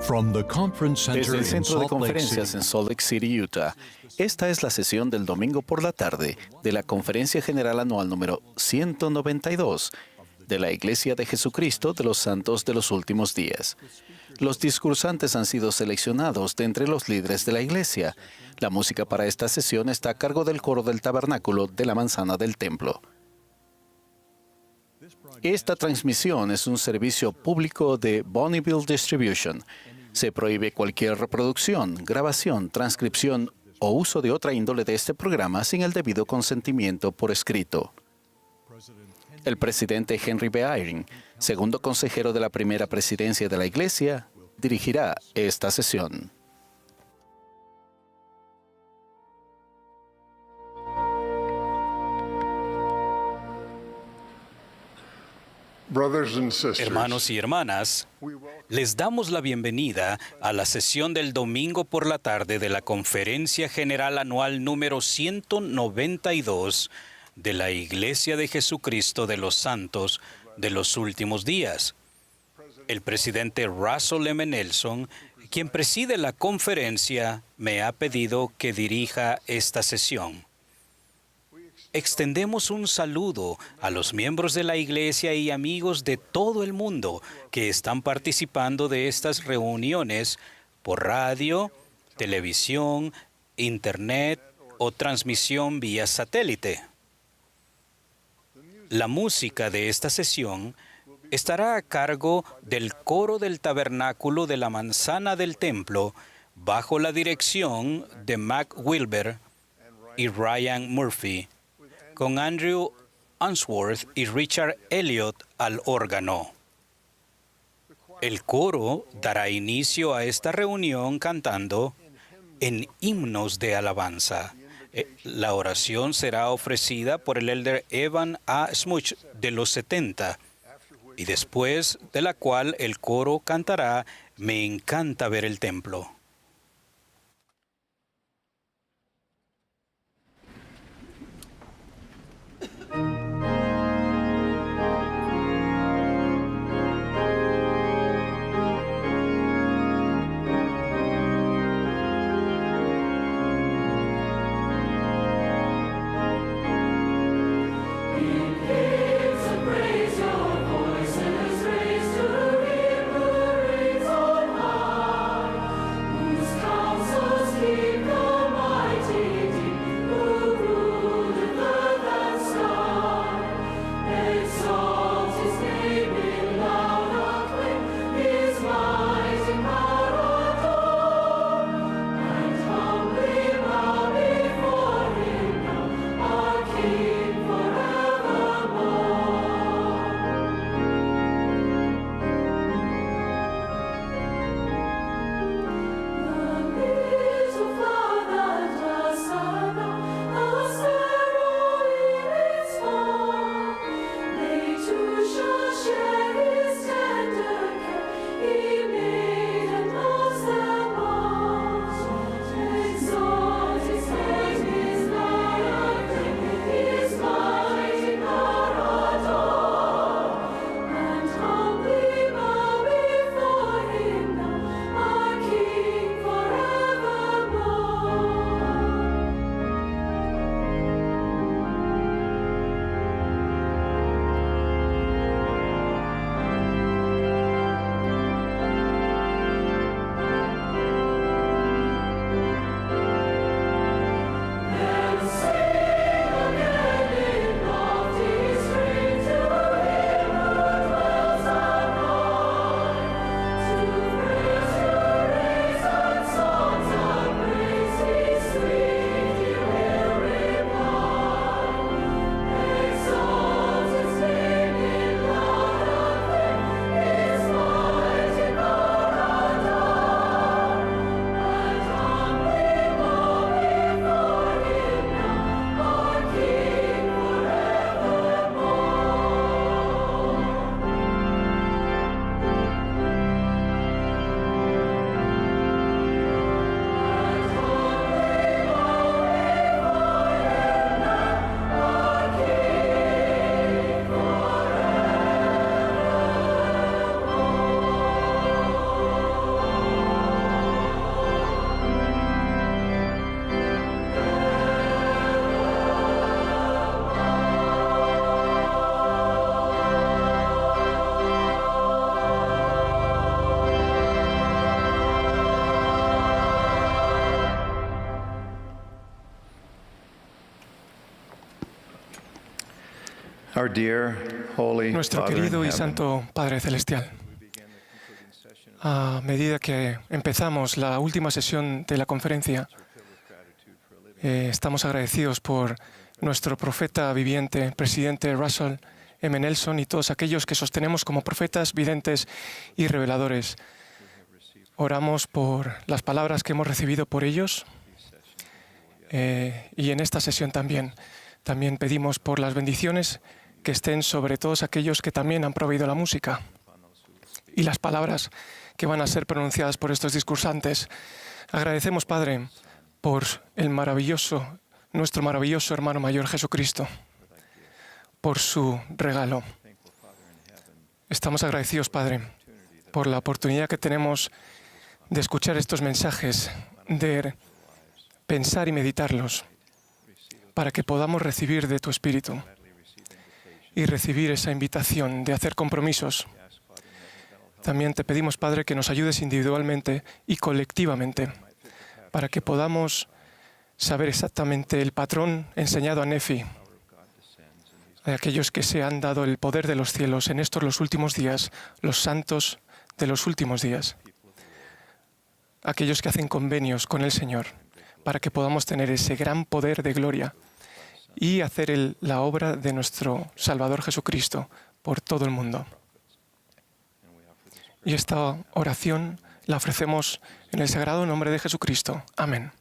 Desde el Centro de Conferencias en Salt Lake City, Utah, esta es la sesión del domingo por la tarde de la Conferencia General Anual número 192 de la Iglesia de Jesucristo de los Santos de los Últimos Días. Los discursantes han sido seleccionados de entre los líderes de la Iglesia. La música para esta sesión está a cargo del coro del Tabernáculo de la Manzana del Templo. Esta transmisión es un servicio público de Bonneville Distribution. Se prohíbe cualquier reproducción, grabación, transcripción o uso de otra índole de este programa sin el debido consentimiento por escrito. El presidente Henry B. Eyring, segundo consejero de la primera presidencia de la Iglesia, dirigirá esta sesión. Hermanos y hermanas, les damos la bienvenida a la sesión del domingo por la tarde de la Conferencia General Anual número 192 de la Iglesia de Jesucristo de los Santos de los Últimos Días. El presidente Russell M. Nelson, quien preside la conferencia, me ha pedido que dirija esta sesión. Extendemos un saludo a los miembros de la Iglesia y amigos de todo el mundo que están participando de estas reuniones por radio, televisión, internet o transmisión vía satélite. La música de esta sesión estará a cargo del coro del Tabernáculo de la Manzana del Templo bajo la dirección de Mac Wilber y Ryan Murphy, con Andrew Unsworth y Richard Elliott al órgano. El coro dará inicio a esta reunión cantando en himnos de alabanza. La oración será ofrecida por el elder Evan A. Smuch de los 70, y después de la cual el coro cantará Me encanta ver el templo. Our dear, holy Nuestro Father in querido y heaven, santo Padre Celestial, a medida que empezamos la última sesión de la conferencia, estamos agradecidos por nuestro profeta viviente, presidente Russell M. Nelson, y todos aquellos que sostenemos como profetas, videntes y reveladores. Oramos por las palabras que hemos recibido por ellos y en esta sesión también. También pedimos por las bendiciones que estén sobre todos aquellos que también han proveído la música y las palabras que van a ser pronunciadas por estos discursantes. Agradecemos, Padre, por nuestro maravilloso hermano mayor Jesucristo, por su regalo. Estamos agradecidos, Padre, por la oportunidad que tenemos de escuchar estos mensajes, de pensar y meditarlos, para que podamos recibir de tu Espíritu y recibir esa invitación de hacer compromisos. También te pedimos, Padre, que nos ayudes individualmente y colectivamente para que podamos saber exactamente el patrón enseñado a Nefi, de aquellos que se han dado el poder de los cielos en estos los últimos días, los santos de los últimos días, aquellos que hacen convenios con el Señor, para que podamos tener ese gran poder de gloria y hacer la obra de nuestro Salvador Jesucristo por todo el mundo. Y esta oración la ofrecemos en el sagrado nombre de Jesucristo. Amén.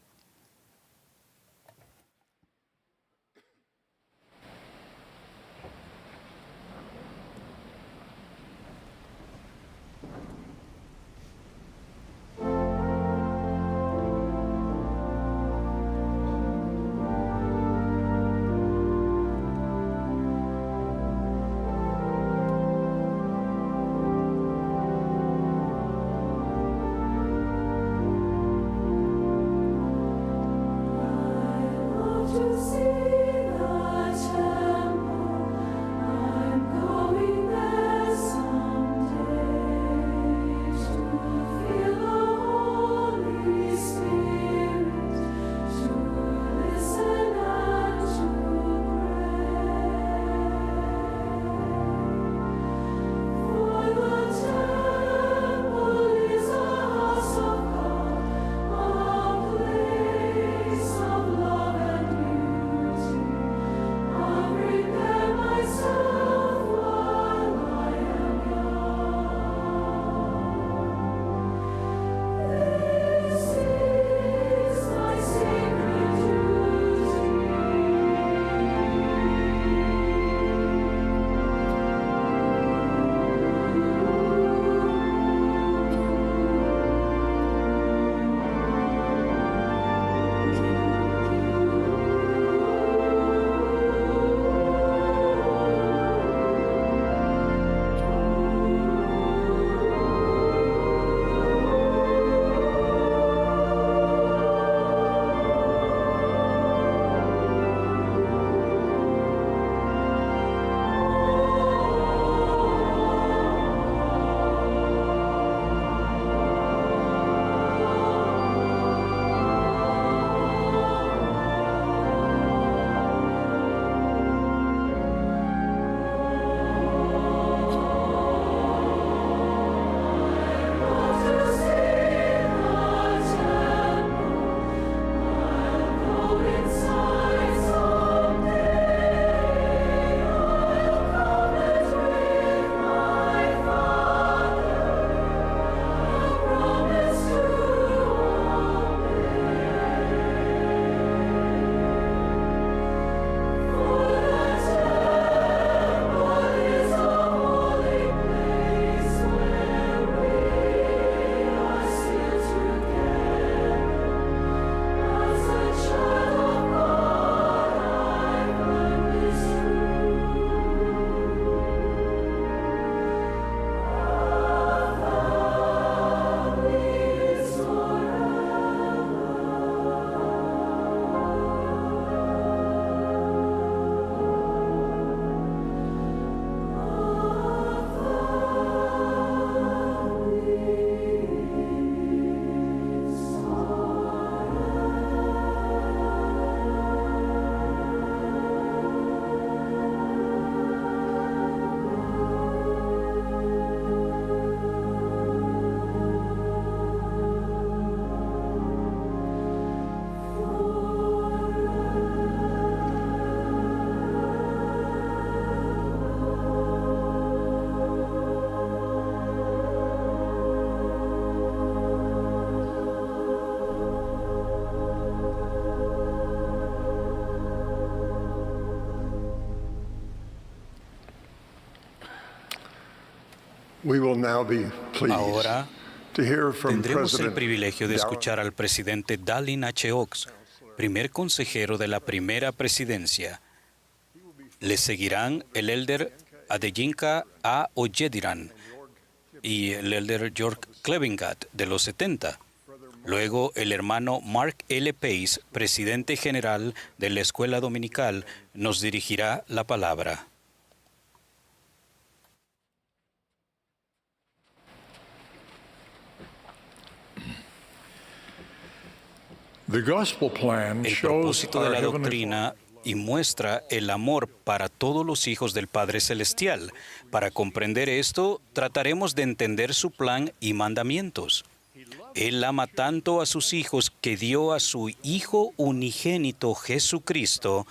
We will now be pleased Ahora to hear from tendremos el President privilegio de Dallin escuchar al presidente Dallin H. Oaks, primer consejero de la primera presidencia. Le seguirán el elder Adeyinka A. Oyediran y el elder George Clevingat de los 70. Luego el hermano Mark L. Pace, presidente general de la Escuela Dominical, nos dirigirá la palabra. The gospel plan El shows propósito de our la Heavenly doctrina y muestra el amor para todos los hijos del Padre Celestial. Para comprender esto, trataremos de entender su plan y mandamientos. Él ama tanto a sus hijos que dio a su Hijo unigénito Jesucristo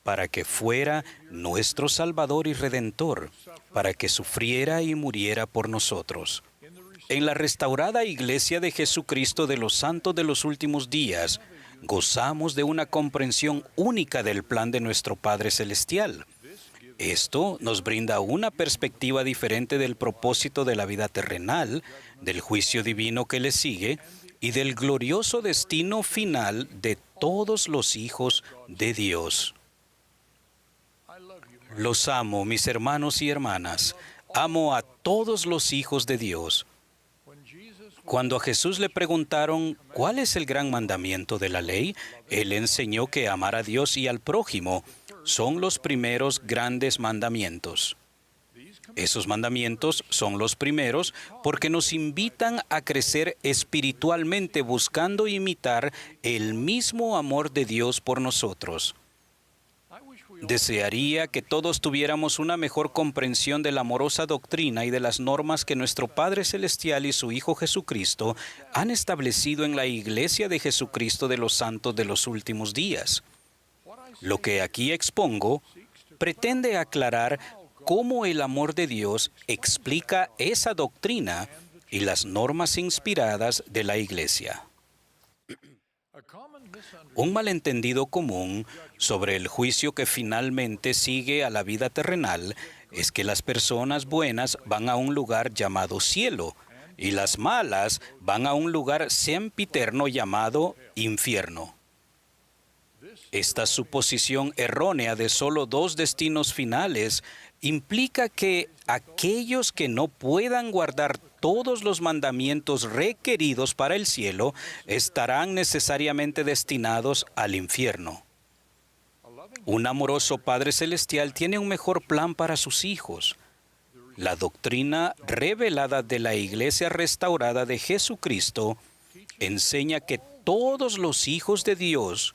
para que fuera nuestro Salvador y Redentor, para que sufriera y muriera por nosotros. En la restaurada Iglesia de Jesucristo de los Santos de los Últimos Días, gozamos de una comprensión única del plan de nuestro Padre Celestial. Esto nos brinda una perspectiva diferente del propósito de la vida terrenal, del juicio divino que le sigue y del glorioso destino final de todos los hijos de Dios. Los amo, mis hermanos y hermanas. Amo a todos los hijos de Dios. Cuando a Jesús le preguntaron cuál es el gran mandamiento de la ley, Él enseñó que amar a Dios y al prójimo son los primeros grandes mandamientos. Esos mandamientos son los primeros porque nos invitan a crecer espiritualmente buscando imitar el mismo amor de Dios por nosotros. Desearía que todos tuviéramos una mejor comprensión de la amorosa doctrina y de las normas que nuestro Padre Celestial y su Hijo Jesucristo han establecido en la Iglesia de Jesucristo de los Santos de los Últimos Días. Lo que aquí expongo pretende aclarar cómo el amor de Dios explica esa doctrina y las normas inspiradas de la Iglesia. Un malentendido común sobre el juicio que finalmente sigue a la vida terrenal es que las personas buenas van a un lugar llamado cielo y las malas van a un lugar sempiterno llamado infierno. Esta suposición errónea de solo dos destinos finales implica que aquellos que no puedan guardar todos los mandamientos requeridos para el cielo estarán necesariamente destinados al infierno. Un amoroso Padre Celestial tiene un mejor plan para sus hijos. La doctrina revelada de la Iglesia restaurada de Jesucristo enseña que todos los hijos de Dios,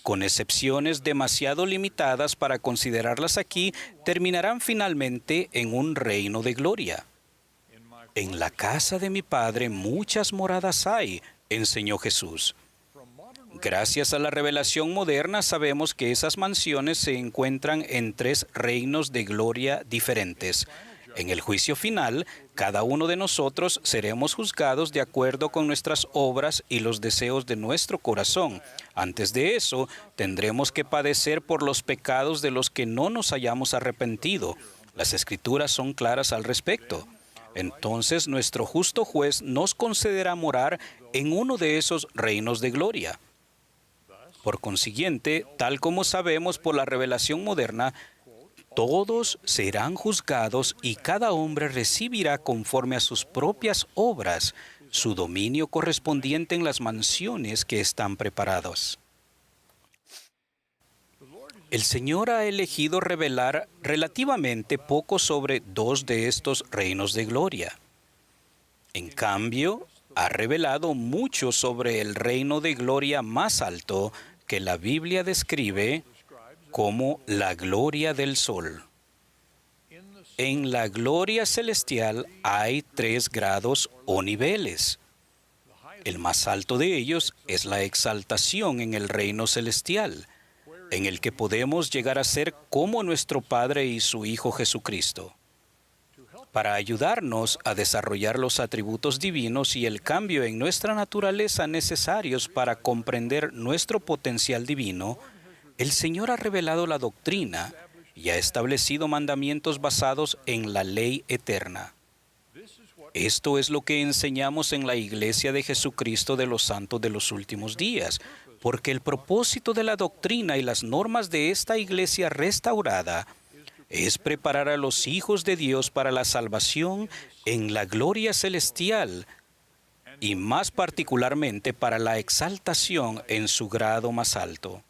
con excepciones demasiado limitadas para considerarlas aquí, terminarán finalmente en un reino de gloria. En la casa de mi Padre muchas moradas hay, enseñó Jesús. Gracias a la revelación moderna sabemos que esas mansiones se encuentran en 3 reinos de gloria diferentes. En el juicio final, cada uno de nosotros seremos juzgados de acuerdo con nuestras obras y los deseos de nuestro corazón. Antes de eso, tendremos que padecer por los pecados de los que no nos hayamos arrepentido. Las Escrituras son claras al respecto. Entonces, nuestro justo juez nos concederá morar en uno de esos reinos de gloria. Por consiguiente, tal como sabemos por la revelación moderna, todos serán juzgados y cada hombre recibirá conforme a sus propias obras su dominio correspondiente en las mansiones que están preparadas. El Señor ha elegido revelar relativamente poco sobre 2 de estos reinos de gloria. En cambio, ha revelado mucho sobre el reino de gloria más alto que la Biblia describe como la gloria del sol. En la gloria celestial hay 3 grados o niveles. El más alto de ellos es la exaltación en el reino celestial, en el que podemos llegar a ser como nuestro Padre y su Hijo Jesucristo. Para ayudarnos a desarrollar los atributos divinos y el cambio en nuestra naturaleza necesarios para comprender nuestro potencial divino, el Señor ha revelado la doctrina y ha establecido mandamientos basados en la ley eterna. Esto es lo que enseñamos en la Iglesia de Jesucristo de los Santos de los Últimos Días, porque el propósito de la doctrina y las normas de esta Iglesia restaurada es preparar a los hijos de Dios para la salvación en la gloria celestial y más particularmente para la exaltación en su grado más alto.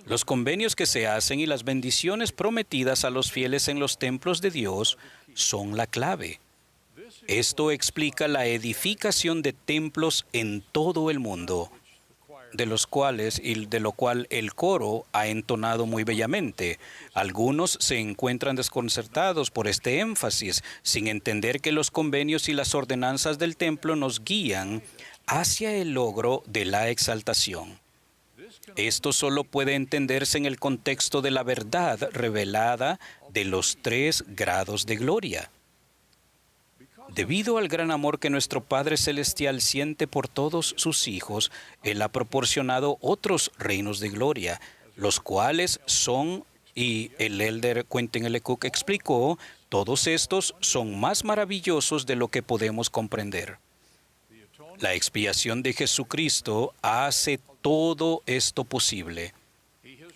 Los convenios que se hacen y las bendiciones prometidas a los fieles en los templos de Dios son la clave. Esto explica la edificación de templos en todo el mundo, de lo cual el coro ha entonado muy bellamente. Algunos se encuentran desconcertados por este énfasis, sin entender que los convenios y las ordenanzas del templo nos guían hacia el logro de la exaltación. Esto solo puede entenderse en el contexto de la verdad revelada de los 3 grados de gloria. Debido al gran amor que nuestro Padre Celestial siente por todos sus hijos, Él ha proporcionado otros reinos de gloria, los cuales son, y el elder Quentin L. Cook explicó, todos estos son más maravillosos de lo que podemos comprender. La expiación de Jesucristo hace todo esto posible.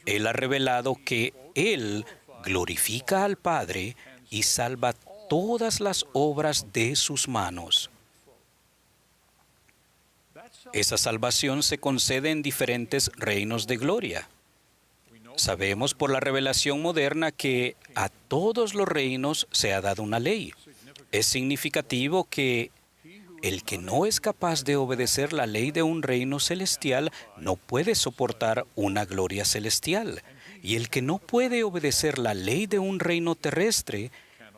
Él ha revelado que Él glorifica al Padre y salva todas las obras de sus manos. Esa salvación se concede en diferentes reinos de gloria. Sabemos por la revelación moderna que a todos los reinos se ha dado una ley. Es significativo que el que no es capaz de obedecer la ley de un reino celestial no puede soportar una gloria celestial. Y el que no puede obedecer la ley de un reino terrestre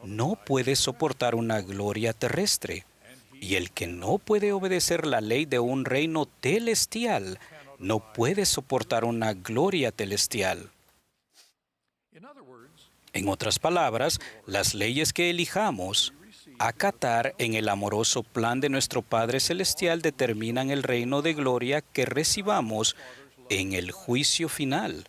no puede soportar una gloria terrestre. Y el que no puede obedecer la ley de un reino celestial no puede soportar una gloria celestial. En otras palabras, las leyes que elijamos acatar en el amoroso plan de nuestro Padre Celestial determinan el reino de gloria que recibamos en el juicio final.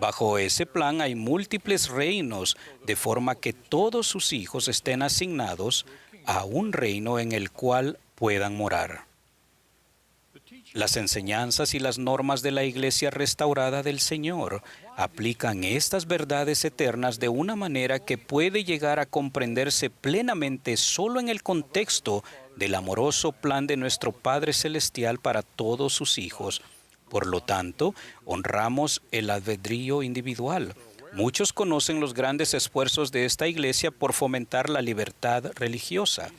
Bajo ese plan hay múltiples reinos, de forma que todos sus hijos estén asignados a un reino en el cual puedan morar. Las enseñanzas y las normas de la Iglesia restaurada del Señor aplican estas verdades eternas de una manera que puede llegar a comprenderse plenamente solo en el contexto del amoroso plan de nuestro Padre Celestial para todos sus hijos. Por lo tanto, honramos el albedrío individual. Muchos conocen los grandes esfuerzos de esta Iglesia por fomentar la libertad religiosa.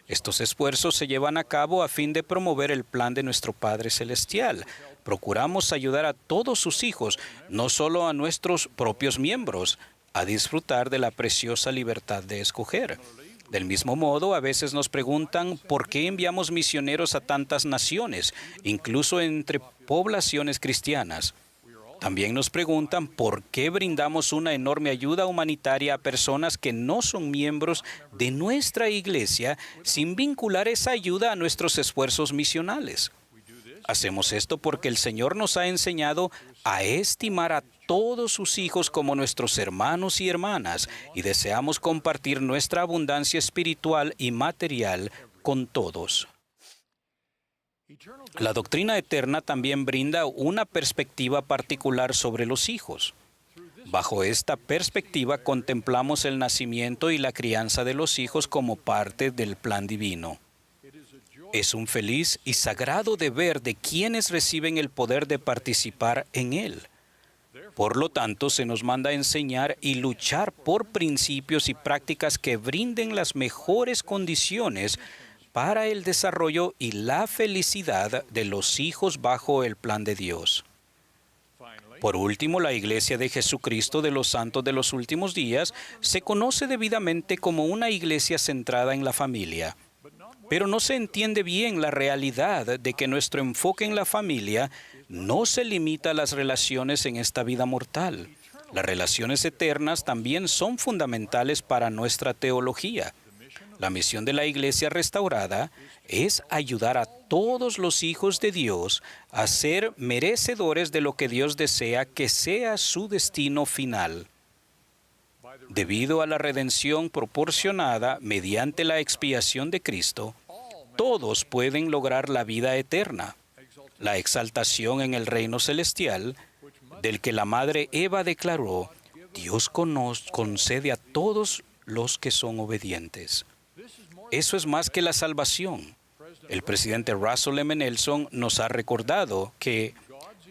Estos esfuerzos se llevan a cabo a fin de promover el plan de nuestro Padre Celestial. Procuramos ayudar a todos sus hijos, no solo a nuestros propios miembros, a disfrutar de la preciosa libertad de escoger. Del mismo modo, a veces nos preguntan por qué enviamos misioneros a tantas naciones, incluso entre poblaciones cristianas. También nos preguntan por qué brindamos una enorme ayuda humanitaria a personas que no son miembros de nuestra iglesia sin vincular esa ayuda a nuestros esfuerzos misionales. Hacemos esto porque el Señor nos ha enseñado a estimar a todos sus hijos como nuestros hermanos y hermanas y deseamos compartir nuestra abundancia espiritual y material con todos. La doctrina eterna también brinda una perspectiva particular sobre los hijos. Bajo esta perspectiva contemplamos el nacimiento y la crianza de los hijos como parte del plan divino. Es un feliz y sagrado deber de quienes reciben el poder de participar en él. Por lo tanto, se nos manda a enseñar y luchar por principios y prácticas que brinden las mejores condiciones para el desarrollo y la felicidad de los hijos bajo el plan de Dios. Por último, la Iglesia de Jesucristo de los Santos de los Últimos Días se conoce debidamente como una iglesia centrada en la familia. Pero no se entiende bien la realidad de que nuestro enfoque en la familia no se limita a las relaciones en esta vida mortal. Las relaciones eternas también son fundamentales para nuestra teología. La misión de la Iglesia restaurada es ayudar a todos los hijos de Dios a ser merecedores de lo que Dios desea que sea su destino final. Debido a la redención proporcionada mediante la expiación de Cristo, todos pueden lograr la vida eterna, la exaltación en el reino celestial, del que la madre Eva declaró: Dios concede a todos los que son obedientes. Eso es más que la salvación. El presidente Russell M. Nelson nos ha recordado que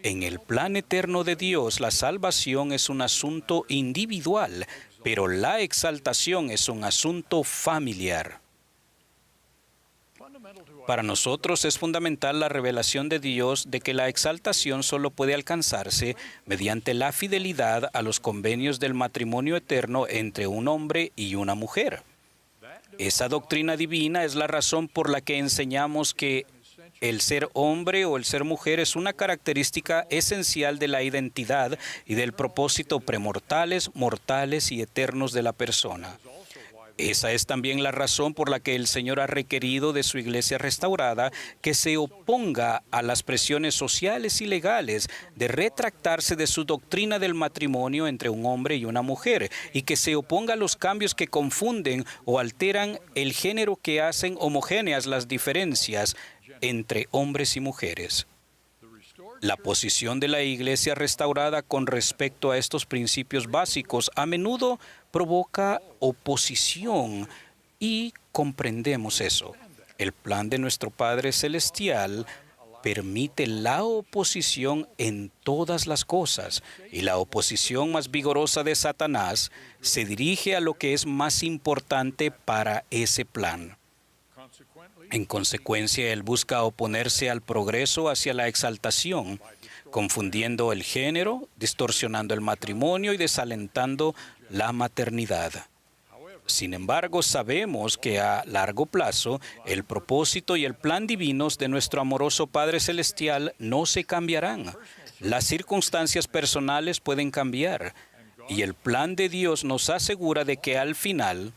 en el plan eterno de Dios la salvación es un asunto individual, pero la exaltación es un asunto familiar. Para nosotros es fundamental la revelación de Dios de que la exaltación solo puede alcanzarse mediante la fidelidad a los convenios del matrimonio eterno entre un hombre y una mujer. Esa doctrina divina es la razón por la que enseñamos que el ser hombre o el ser mujer es una característica esencial de la identidad y del propósito premortales, mortales y eternos de la persona. Esa es también la razón por la que el Señor ha requerido de su iglesia restaurada que se oponga a las presiones sociales y legales de retractarse de su doctrina del matrimonio entre un hombre y una mujer, y que se oponga a los cambios que confunden o alteran el género, que hacen homogéneas las diferencias entre hombres y mujeres. La posición de la iglesia restaurada con respecto a estos principios básicos a menudo provoca oposición, y comprendemos eso. El plan de nuestro Padre Celestial permite la oposición en todas las cosas, y la oposición más vigorosa de Satanás se dirige a lo que es más importante para ese plan. En consecuencia, él busca oponerse al progreso hacia la exaltación, confundiendo el género, distorsionando el matrimonio y desalentando la maternidad. Sin embargo, sabemos que a largo plazo, el propósito y el plan divinos de nuestro amoroso Padre Celestial no se cambiarán. Las circunstancias personales pueden cambiar, y el plan de Dios nos asegura de que al final,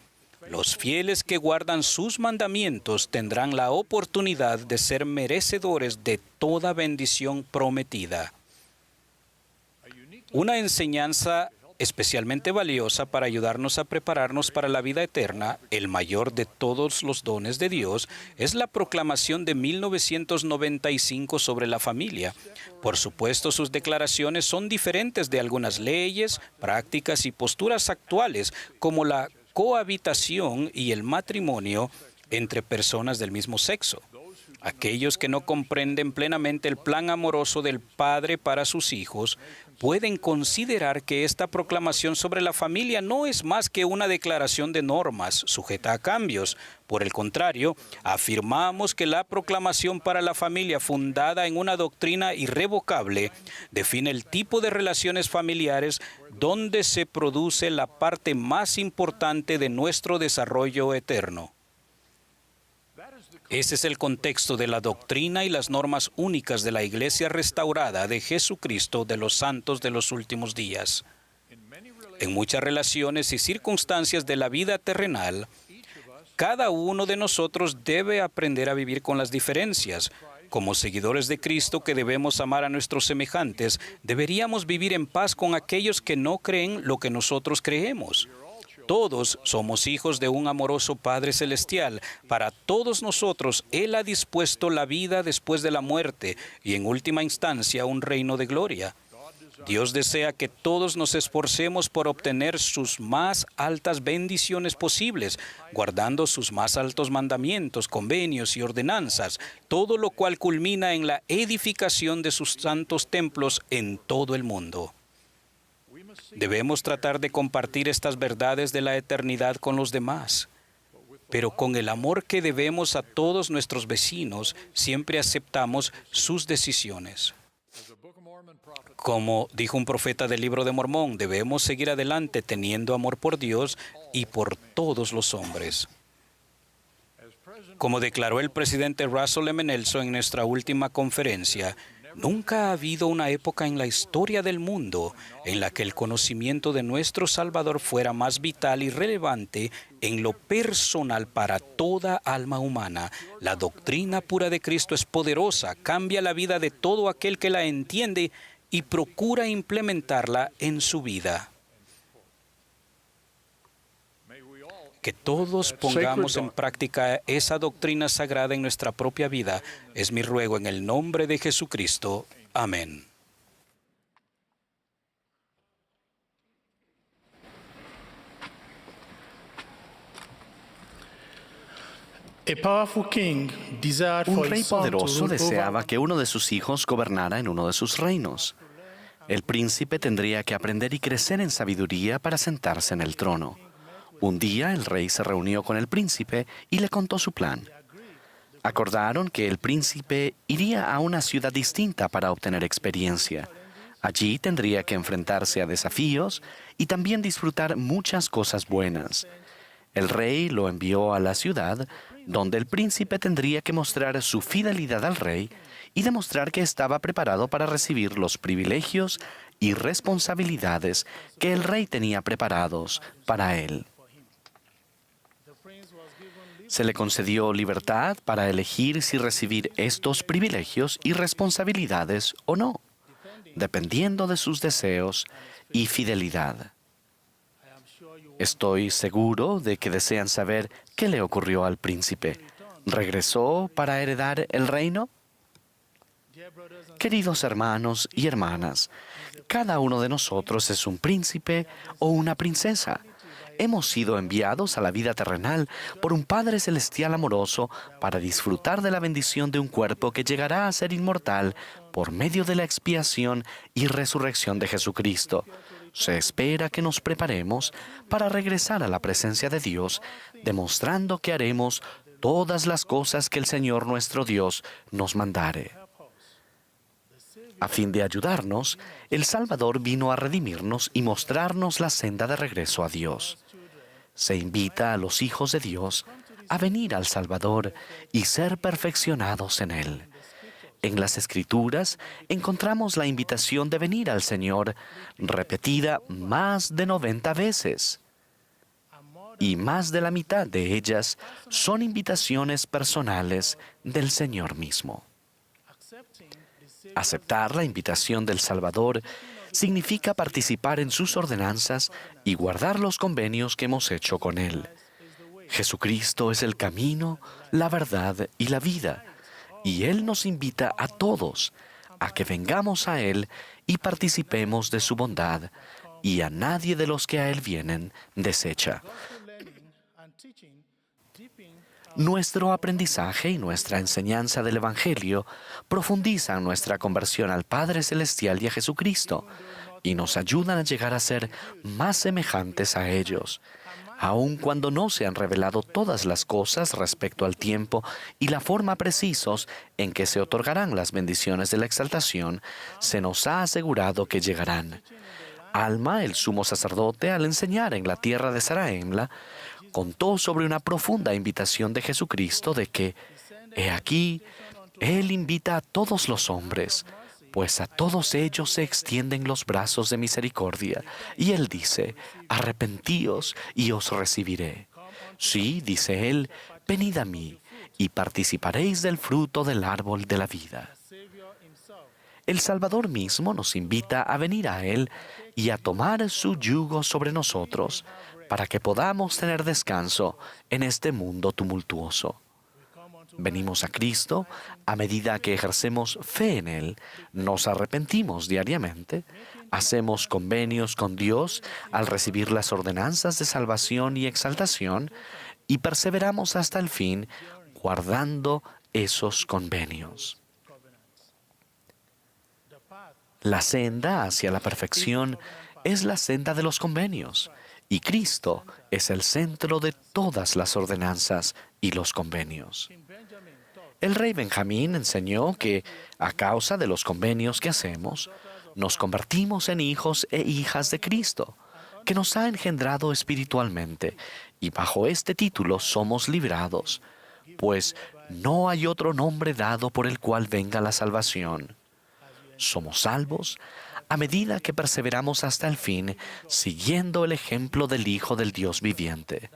los fieles que guardan sus mandamientos tendrán la oportunidad de ser merecedores de toda bendición prometida. Una enseñanza especialmente valiosa para ayudarnos a prepararnos para la vida eterna, el mayor de todos los dones de Dios, es la proclamación de 1995 sobre la familia. Por supuesto, sus declaraciones son diferentes de algunas leyes, prácticas y posturas actuales, como la cohabitación y el matrimonio entre personas del mismo sexo. Aquellos que no comprenden plenamente el plan amoroso del Padre para sus hijos pueden considerar que esta proclamación sobre la familia no es más que una declaración de normas sujeta a cambios. Por el contrario, afirmamos que la proclamación para la familia, fundada en una doctrina irrevocable, define el tipo de relaciones familiares donde se produce la parte más importante de nuestro desarrollo eterno. Ese es el contexto de la doctrina y las normas únicas de la Iglesia restaurada de Jesucristo de los santos de los últimos días. En muchas relaciones y circunstancias de la vida terrenal, cada uno de nosotros debe aprender a vivir con las diferencias. Como seguidores de Cristo que debemos amar a nuestros semejantes, deberíamos vivir en paz con aquellos que no creen lo que nosotros creemos. Todos somos hijos de un amoroso Padre Celestial. Para todos nosotros, Él ha dispuesto la vida después de la muerte y, en última instancia, un reino de gloria. Dios desea que todos nos esforcemos por obtener sus más altas bendiciones posibles, guardando sus más altos mandamientos, convenios y ordenanzas, todo lo cual culmina en la edificación de sus santos templos en todo el mundo. Debemos tratar de compartir estas verdades de la eternidad con los demás, pero con el amor que debemos a todos nuestros vecinos, siempre aceptamos sus decisiones. Como dijo un profeta del Libro de Mormón, debemos seguir adelante teniendo amor por Dios y por todos los hombres. Como declaró el presidente Russell M. Nelson en nuestra última conferencia, nunca ha habido una época en la historia del mundo en la que el conocimiento de nuestro Salvador fuera más vital y relevante en lo personal para toda alma humana. La doctrina pura de Cristo es poderosa, cambia la vida de todo aquel que la entiende y procura implementarla en su vida. Que todos pongamos en práctica esa doctrina sagrada en nuestra propia vida es mi ruego en el nombre de Jesucristo. Amén. Un rey poderoso deseaba que uno de sus hijos gobernara en uno de sus reinos. El príncipe tendría que aprender y crecer en sabiduría para sentarse en el trono. Un día el rey se reunió con el príncipe y le contó su plan. Acordaron que el príncipe iría a una ciudad distinta para obtener experiencia. Allí tendría que enfrentarse a desafíos y también disfrutar muchas cosas buenas. El rey lo envió a la ciudad, donde el príncipe tendría que mostrar su fidelidad al rey y demostrar que estaba preparado para recibir los privilegios y responsabilidades que el rey tenía preparados para él. Se le concedió libertad para elegir si recibir estos privilegios y responsabilidades o no, dependiendo de sus deseos y fidelidad. Estoy seguro de que desean saber qué le ocurrió al príncipe. ¿Regresó para heredar el reino? Queridos hermanos y hermanas, cada uno de nosotros es un príncipe o una princesa. Hemos sido enviados a la vida terrenal por un Padre Celestial amoroso para disfrutar de la bendición de un cuerpo que llegará a ser inmortal por medio de la expiación y resurrección de Jesucristo. Se espera que nos preparemos para regresar a la presencia de Dios, demostrando que haremos todas las cosas que el Señor nuestro Dios nos mandare. A fin de ayudarnos, el Salvador vino a redimirnos y mostrarnos la senda de regreso a Dios. Se invita a los hijos de Dios a venir al Salvador y ser perfeccionados en Él. En las Escrituras encontramos la invitación de venir al Señor repetida más de 90 veces. Y más de la mitad de ellas son invitaciones personales del Señor mismo. Aceptar la invitación del Salvador significa participar en sus ordenanzas y guardar los convenios que hemos hecho con Él. Jesucristo es el camino, la verdad y la vida, y Él nos invita a todos a que vengamos a Él y participemos de su bondad, y a nadie de los que a Él vienen desecha. Nuestro aprendizaje y nuestra enseñanza del Evangelio profundizan nuestra conversión al Padre Celestial y a Jesucristo, y nos ayudan a llegar a ser más semejantes a ellos. Aun cuando no se han revelado todas las cosas respecto al tiempo y la forma precisos en que se otorgarán las bendiciones de la exaltación, se nos ha asegurado que llegarán. Alma, el sumo sacerdote, al enseñar en la tierra de Zarahemla, contó sobre una profunda invitación de Jesucristo de que, he aquí, Él invita a todos los hombres, pues a todos ellos se extienden los brazos de misericordia. Y Él dice, arrepentíos y os recibiré. Sí, dice Él, venid a mí y participaréis del fruto del árbol de la vida. El Salvador mismo nos invita a venir a Él y a tomar su yugo sobre nosotros, para que podamos tener descanso en este mundo tumultuoso. Venimos a Cristo a medida que ejercemos fe en Él, nos arrepentimos diariamente, hacemos convenios con Dios al recibir las ordenanzas de salvación y exaltación y perseveramos hasta el fin guardando esos convenios. La senda hacia la perfección es la senda de los convenios. Y Cristo es el centro de todas las ordenanzas y los convenios. El rey Benjamín enseñó que, a causa de los convenios que hacemos, nos convertimos en hijos e hijas de Cristo, que nos ha engendrado espiritualmente, y bajo este título somos librados, pues no hay otro nombre dado por el cual venga la salvación. Somos salvos a medida que perseveramos hasta el fin, siguiendo el ejemplo del Hijo del Dios viviente.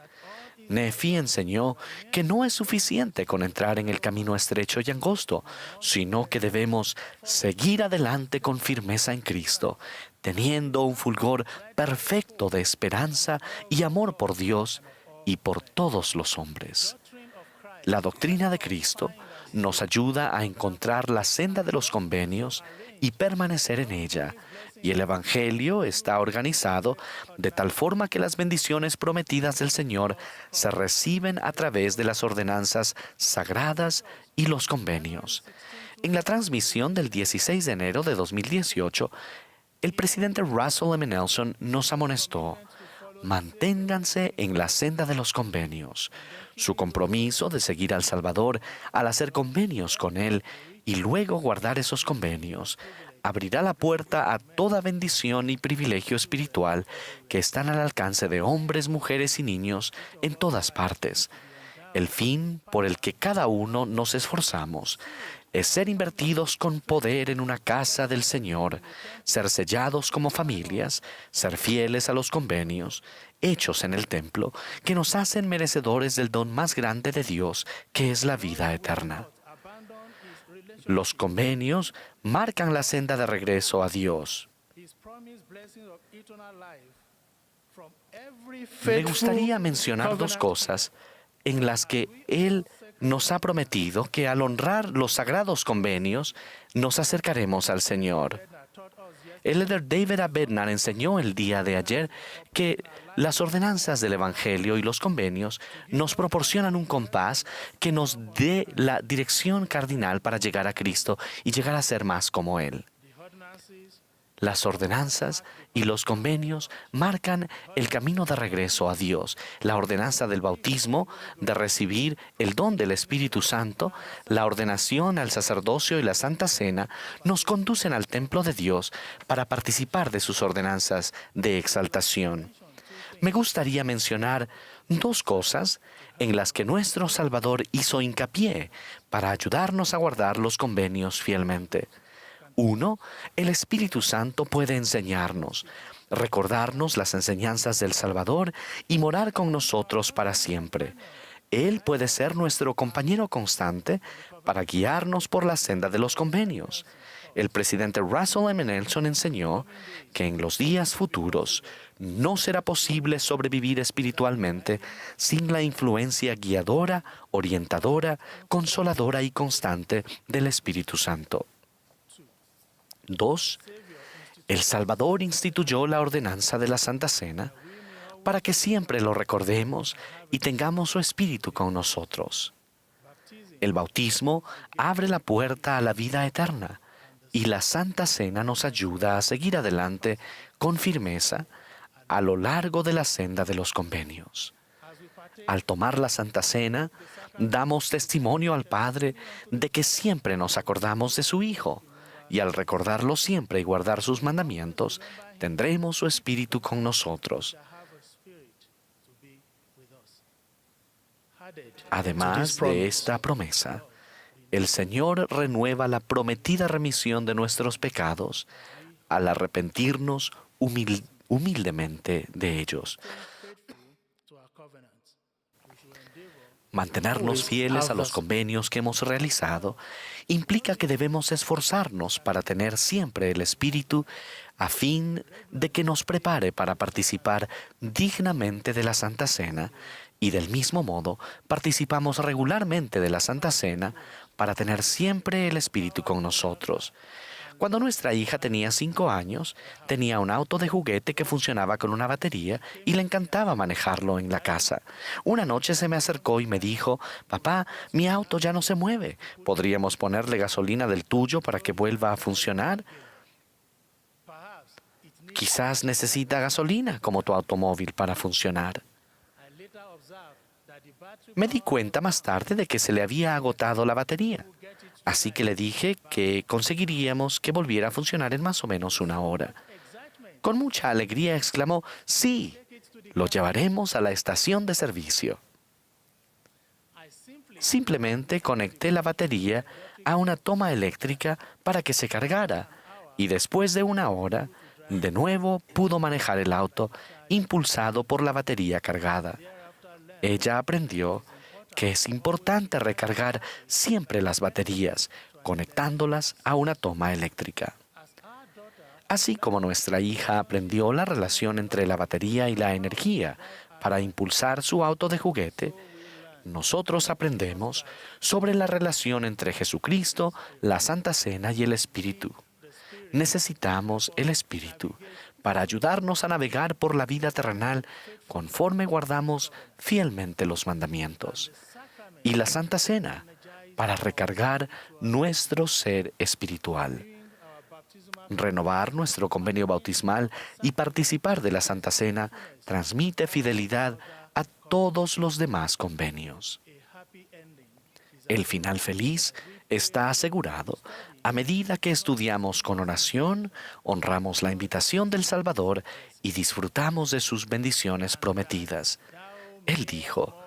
Nefi enseñó que no es suficiente con entrar en el camino estrecho y angosto, sino que debemos seguir adelante con firmeza en Cristo, teniendo un fulgor perfecto de esperanza y amor por Dios, y por todos los hombres. La doctrina de Cristo nos ayuda a encontrar la senda de los convenios y permanecer en ella, y el Evangelio está organizado de tal forma que las bendiciones prometidas del Señor se reciben a través de las ordenanzas sagradas y los convenios. En la transmisión del 16 de enero de 2018, el presidente Russell M. Nelson nos amonestó: manténganse en la senda de los convenios. Su compromiso de seguir al Salvador al hacer convenios con Él y luego guardar esos convenios abrirá la puerta a toda bendición y privilegio espiritual que están al alcance de hombres, mujeres y niños en todas partes. El fin por el que cada uno nos esforzamos es ser invertidos con poder en una casa del Señor, ser sellados como familias, ser fieles a los convenios, hechos en el templo, que nos hacen merecedores del don más grande de Dios, que es la vida eterna. Los convenios marcan la senda de regreso a Dios. Me gustaría mencionar dos cosas en las que Él nos ha prometido que al honrar los sagrados convenios nos acercaremos al Señor. El líder David A. Bednar enseñó el día de ayer que las ordenanzas del Evangelio y los convenios nos proporcionan un compás que nos dé la dirección cardinal para llegar a Cristo y llegar a ser más como Él. Las ordenanzas y los convenios marcan el camino de regreso a Dios. La ordenanza del bautismo, de recibir el don del Espíritu Santo, la ordenación al sacerdocio y la Santa Cena nos conducen al templo de Dios para participar de sus ordenanzas de exaltación. Me gustaría mencionar dos cosas en las que nuestro Salvador hizo hincapié para ayudarnos a guardar los convenios fielmente. Uno, el Espíritu Santo puede enseñarnos, recordarnos las enseñanzas del Salvador y morar con nosotros para siempre. Él puede ser nuestro compañero constante para guiarnos por la senda de los convenios. El presidente Russell M. Nelson enseñó que en los días futuros no será posible sobrevivir espiritualmente sin la influencia guiadora, orientadora, consoladora y constante del Espíritu Santo. 2. El Salvador instituyó la ordenanza de la Santa Cena para que siempre lo recordemos y tengamos su Espíritu con nosotros. El bautismo abre la puerta a la vida eterna y la Santa Cena nos ayuda a seguir adelante con firmeza a lo largo de la senda de los convenios. Al tomar la Santa Cena, damos testimonio al Padre de que siempre nos acordamos de su Hijo. Y al recordarlo siempre y guardar sus mandamientos, tendremos su Espíritu con nosotros. Además de esta promesa, el Señor renueva la prometida remisión de nuestros pecados al arrepentirnos humildemente de ellos. Mantenernos fieles a los convenios que hemos realizado implica que debemos esforzarnos para tener siempre el Espíritu a fin de que nos prepare para participar dignamente de la Santa Cena y del mismo modo participamos regularmente de la Santa Cena para tener siempre el Espíritu con nosotros. Cuando nuestra hija tenía 5 años, tenía un auto de juguete que funcionaba con una batería y le encantaba manejarlo en la casa. Una noche se me acercó y me dijo: «Papá, mi auto ya no se mueve. ¿Podríamos ponerle gasolina del tuyo para que vuelva a funcionar?» Quizás necesita gasolina como tu automóvil para funcionar. Me di cuenta más tarde de que se le había agotado la batería. Así que le dije que conseguiríamos que volviera a funcionar en más o menos 1 hora. Con mucha alegría exclamó: «Sí, lo llevaremos a la estación de servicio». Simplemente conecté la batería a una toma eléctrica para que se cargara y después de 1 hora, de nuevo pudo manejar el auto impulsado por la batería cargada. Ella aprendió que es importante recargar siempre las baterías, conectándolas a una toma eléctrica. Así como nuestra hija aprendió la relación entre la batería y la energía para impulsar su auto de juguete, nosotros aprendemos sobre la relación entre Jesucristo, la Santa Cena y el Espíritu. Necesitamos el Espíritu para ayudarnos a navegar por la vida terrenal conforme guardamos fielmente los mandamientos. Y la Santa Cena para recargar nuestro ser espiritual. Renovar nuestro convenio bautismal y participar de la Santa Cena transmite fidelidad a todos los demás convenios. El final feliz está asegurado a medida que estudiamos con oración, honramos la invitación del Salvador y disfrutamos de sus bendiciones prometidas. Él dijo: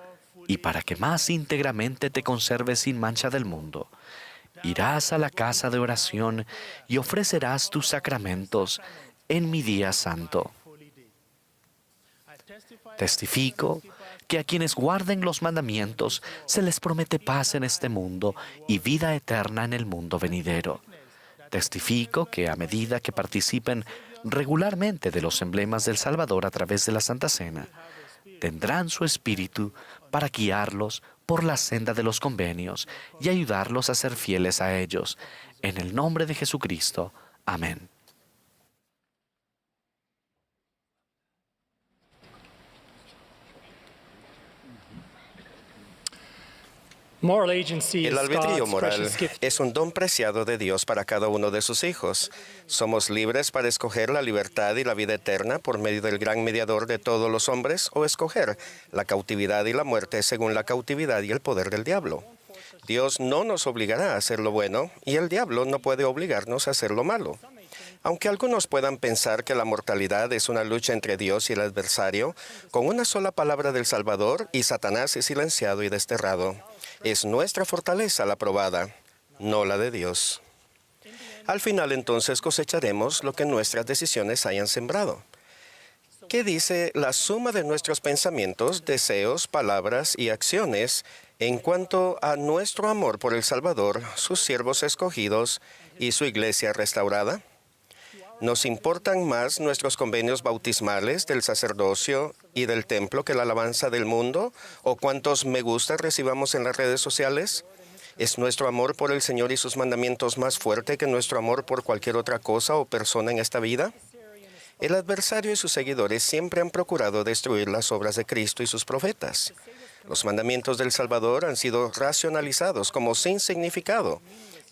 y para que más íntegramente te conserves sin mancha del mundo, irás a la casa de oración y ofrecerás tus sacramentos en mi día santo. Testifico que a quienes guarden los mandamientos se les promete paz en este mundo y vida eterna en el mundo venidero. Testifico que a medida que participen regularmente de los emblemas del Salvador a través de la Santa Cena, tendrán su espíritu para guiarlos por la senda de los convenios y ayudarlos a ser fieles a ellos. En el nombre de Jesucristo. Amén. El albedrío moral es un don preciado de Dios para cada uno de sus hijos. Somos libres para escoger la libertad y la vida eterna por medio del gran mediador de todos los hombres, o escoger la cautividad y la muerte según la cautividad y el poder del diablo. Dios no nos obligará a hacer lo bueno, y el diablo no puede obligarnos a hacer lo malo. Aunque algunos puedan pensar que la mortalidad es una lucha entre Dios y el adversario, con una sola palabra del Salvador y Satanás es silenciado y desterrado. Es nuestra fortaleza la probada, no la de Dios. Al final entonces cosecharemos lo que nuestras decisiones hayan sembrado. ¿Qué dice la suma de nuestros pensamientos, deseos, palabras y acciones en cuanto a nuestro amor por el Salvador, sus siervos escogidos y su iglesia restaurada? ¿Nos importan más nuestros convenios bautismales del sacerdocio y del templo que la alabanza del mundo? ¿O cuántos me gusta recibamos en las redes sociales? ¿Es nuestro amor por el Señor y sus mandamientos más fuerte que nuestro amor por cualquier otra cosa o persona en esta vida? El adversario y sus seguidores siempre han procurado destruir las obras de Cristo y sus profetas. Los mandamientos del Salvador han sido racionalizados como sin significado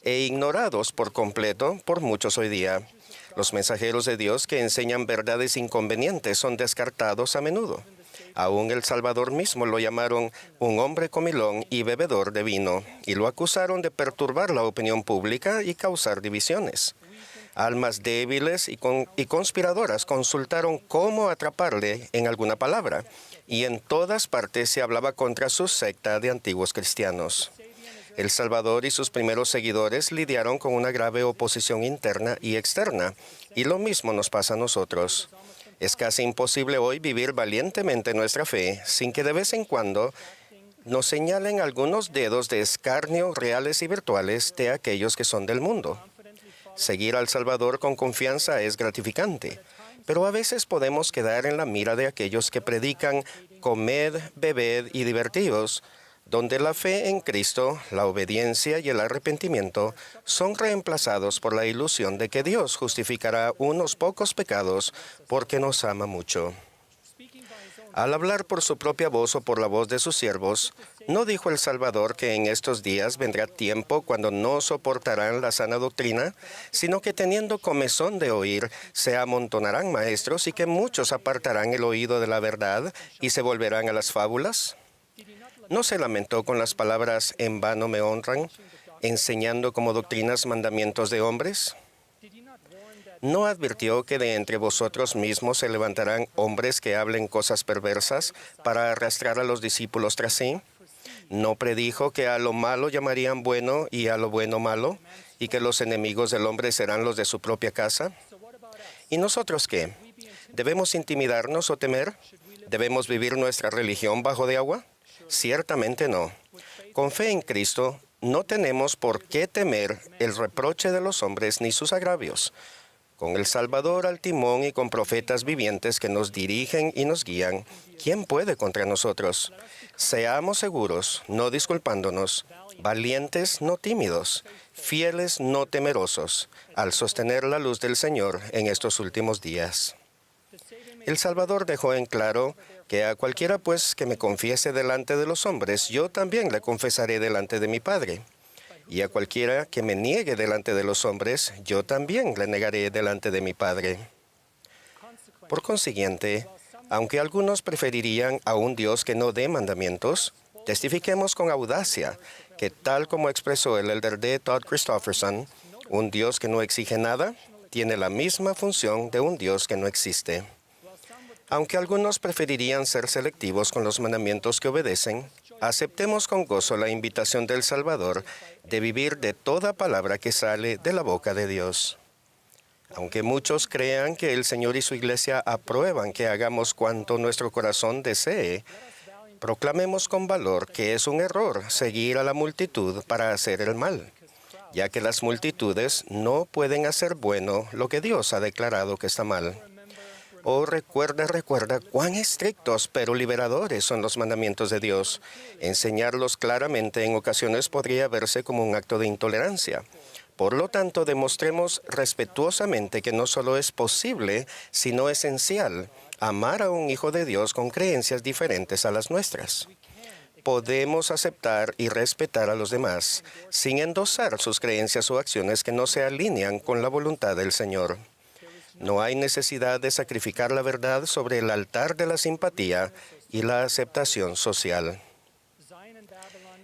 e ignorados por completo por muchos hoy día. Los mensajeros de Dios que enseñan verdades inconvenientes son descartados a menudo. Aún el Salvador mismo lo llamaron un hombre comilón y bebedor de vino, y lo acusaron de perturbar la opinión pública y causar divisiones. Almas débiles y conspiradoras consultaron cómo atraparle en alguna palabra, y en todas partes se hablaba contra su secta de antiguos cristianos. El Salvador y sus primeros seguidores lidiaron con una grave oposición interna y externa, y lo mismo nos pasa a nosotros. Es casi imposible hoy vivir valientemente nuestra fe sin que de vez en cuando nos señalen algunos dedos de escarnio reales y virtuales de aquellos que son del mundo. Seguir al Salvador con confianza es gratificante, pero a veces podemos quedar en la mira de aquellos que predican comed, bebed y divertidos, donde la fe en Cristo, la obediencia y el arrepentimiento son reemplazados por la ilusión de que Dios justificará unos pocos pecados porque nos ama mucho. Al hablar por su propia voz o por la voz de sus siervos, ¿no dijo el Salvador que en estos días vendrá tiempo cuando no soportarán la sana doctrina, sino que teniendo comezón de oír, se amontonarán maestros y que muchos apartarán el oído de la verdad y se volverán a las fábulas? ¿No se lamentó con las palabras en vano me honran, enseñando como doctrinas mandamientos de hombres? ¿No advirtió que de entre vosotros mismos se levantarán hombres que hablen cosas perversas para arrastrar a los discípulos tras sí? ¿No predijo que a lo malo llamarían bueno y a lo bueno malo, y que los enemigos del hombre serán los de su propia casa? ¿Y nosotros qué? ¿Debemos intimidarnos o temer? ¿Debemos vivir nuestra religión bajo de agua? Ciertamente no. Con fe en Cristo, no tenemos por qué temer el reproche de los hombres ni sus agravios. Con el Salvador al timón y con profetas vivientes que nos dirigen y nos guían, ¿quién puede contra nosotros? Seamos seguros, no disculpándonos, valientes, no tímidos, fieles, no temerosos, al sostener la luz del Señor en estos últimos días. El Salvador dejó en claro que a cualquiera pues que me confiese delante de los hombres, yo también le confesaré delante de mi Padre. Y a cualquiera que me niegue delante de los hombres, yo también le negaré delante de mi Padre. Por consiguiente, aunque algunos preferirían a un Dios que no dé mandamientos, testifiquemos con audacia que tal como expresó el elder D. Todd Christofferson, un Dios que no exige nada, tiene la misma función de un Dios que no existe. Aunque algunos preferirían ser selectivos con los mandamientos que obedecen, aceptemos con gozo la invitación del Salvador de vivir de toda palabra que sale de la boca de Dios. Aunque muchos crean que el Señor y su Iglesia aprueban que hagamos cuanto nuestro corazón desee, proclamemos con valor que es un error seguir a la multitud para hacer el mal, ya que las multitudes no pueden hacer bueno lo que Dios ha declarado que está mal. Oh, recuerda cuán estrictos pero liberadores son los mandamientos de Dios. Enseñarlos claramente en ocasiones podría verse como un acto de intolerancia. Por lo tanto, demostremos respetuosamente que no solo es posible, sino esencial, amar a un hijo de Dios con creencias diferentes a las nuestras. Podemos aceptar y respetar a los demás, sin endosar sus creencias o acciones que no se alinean con la voluntad del Señor. No hay necesidad de sacrificar la verdad sobre el altar de la simpatía y la aceptación social.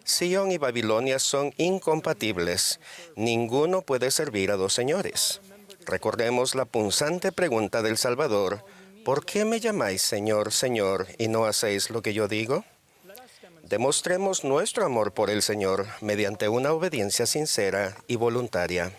Sion y Babilonia son incompatibles. Ninguno puede servir a dos señores. Recordemos la punzante pregunta del Salvador: ¿por qué me llamáis Señor, Señor, y no hacéis lo que yo digo? Demostremos nuestro amor por el Señor mediante una obediencia sincera y voluntaria.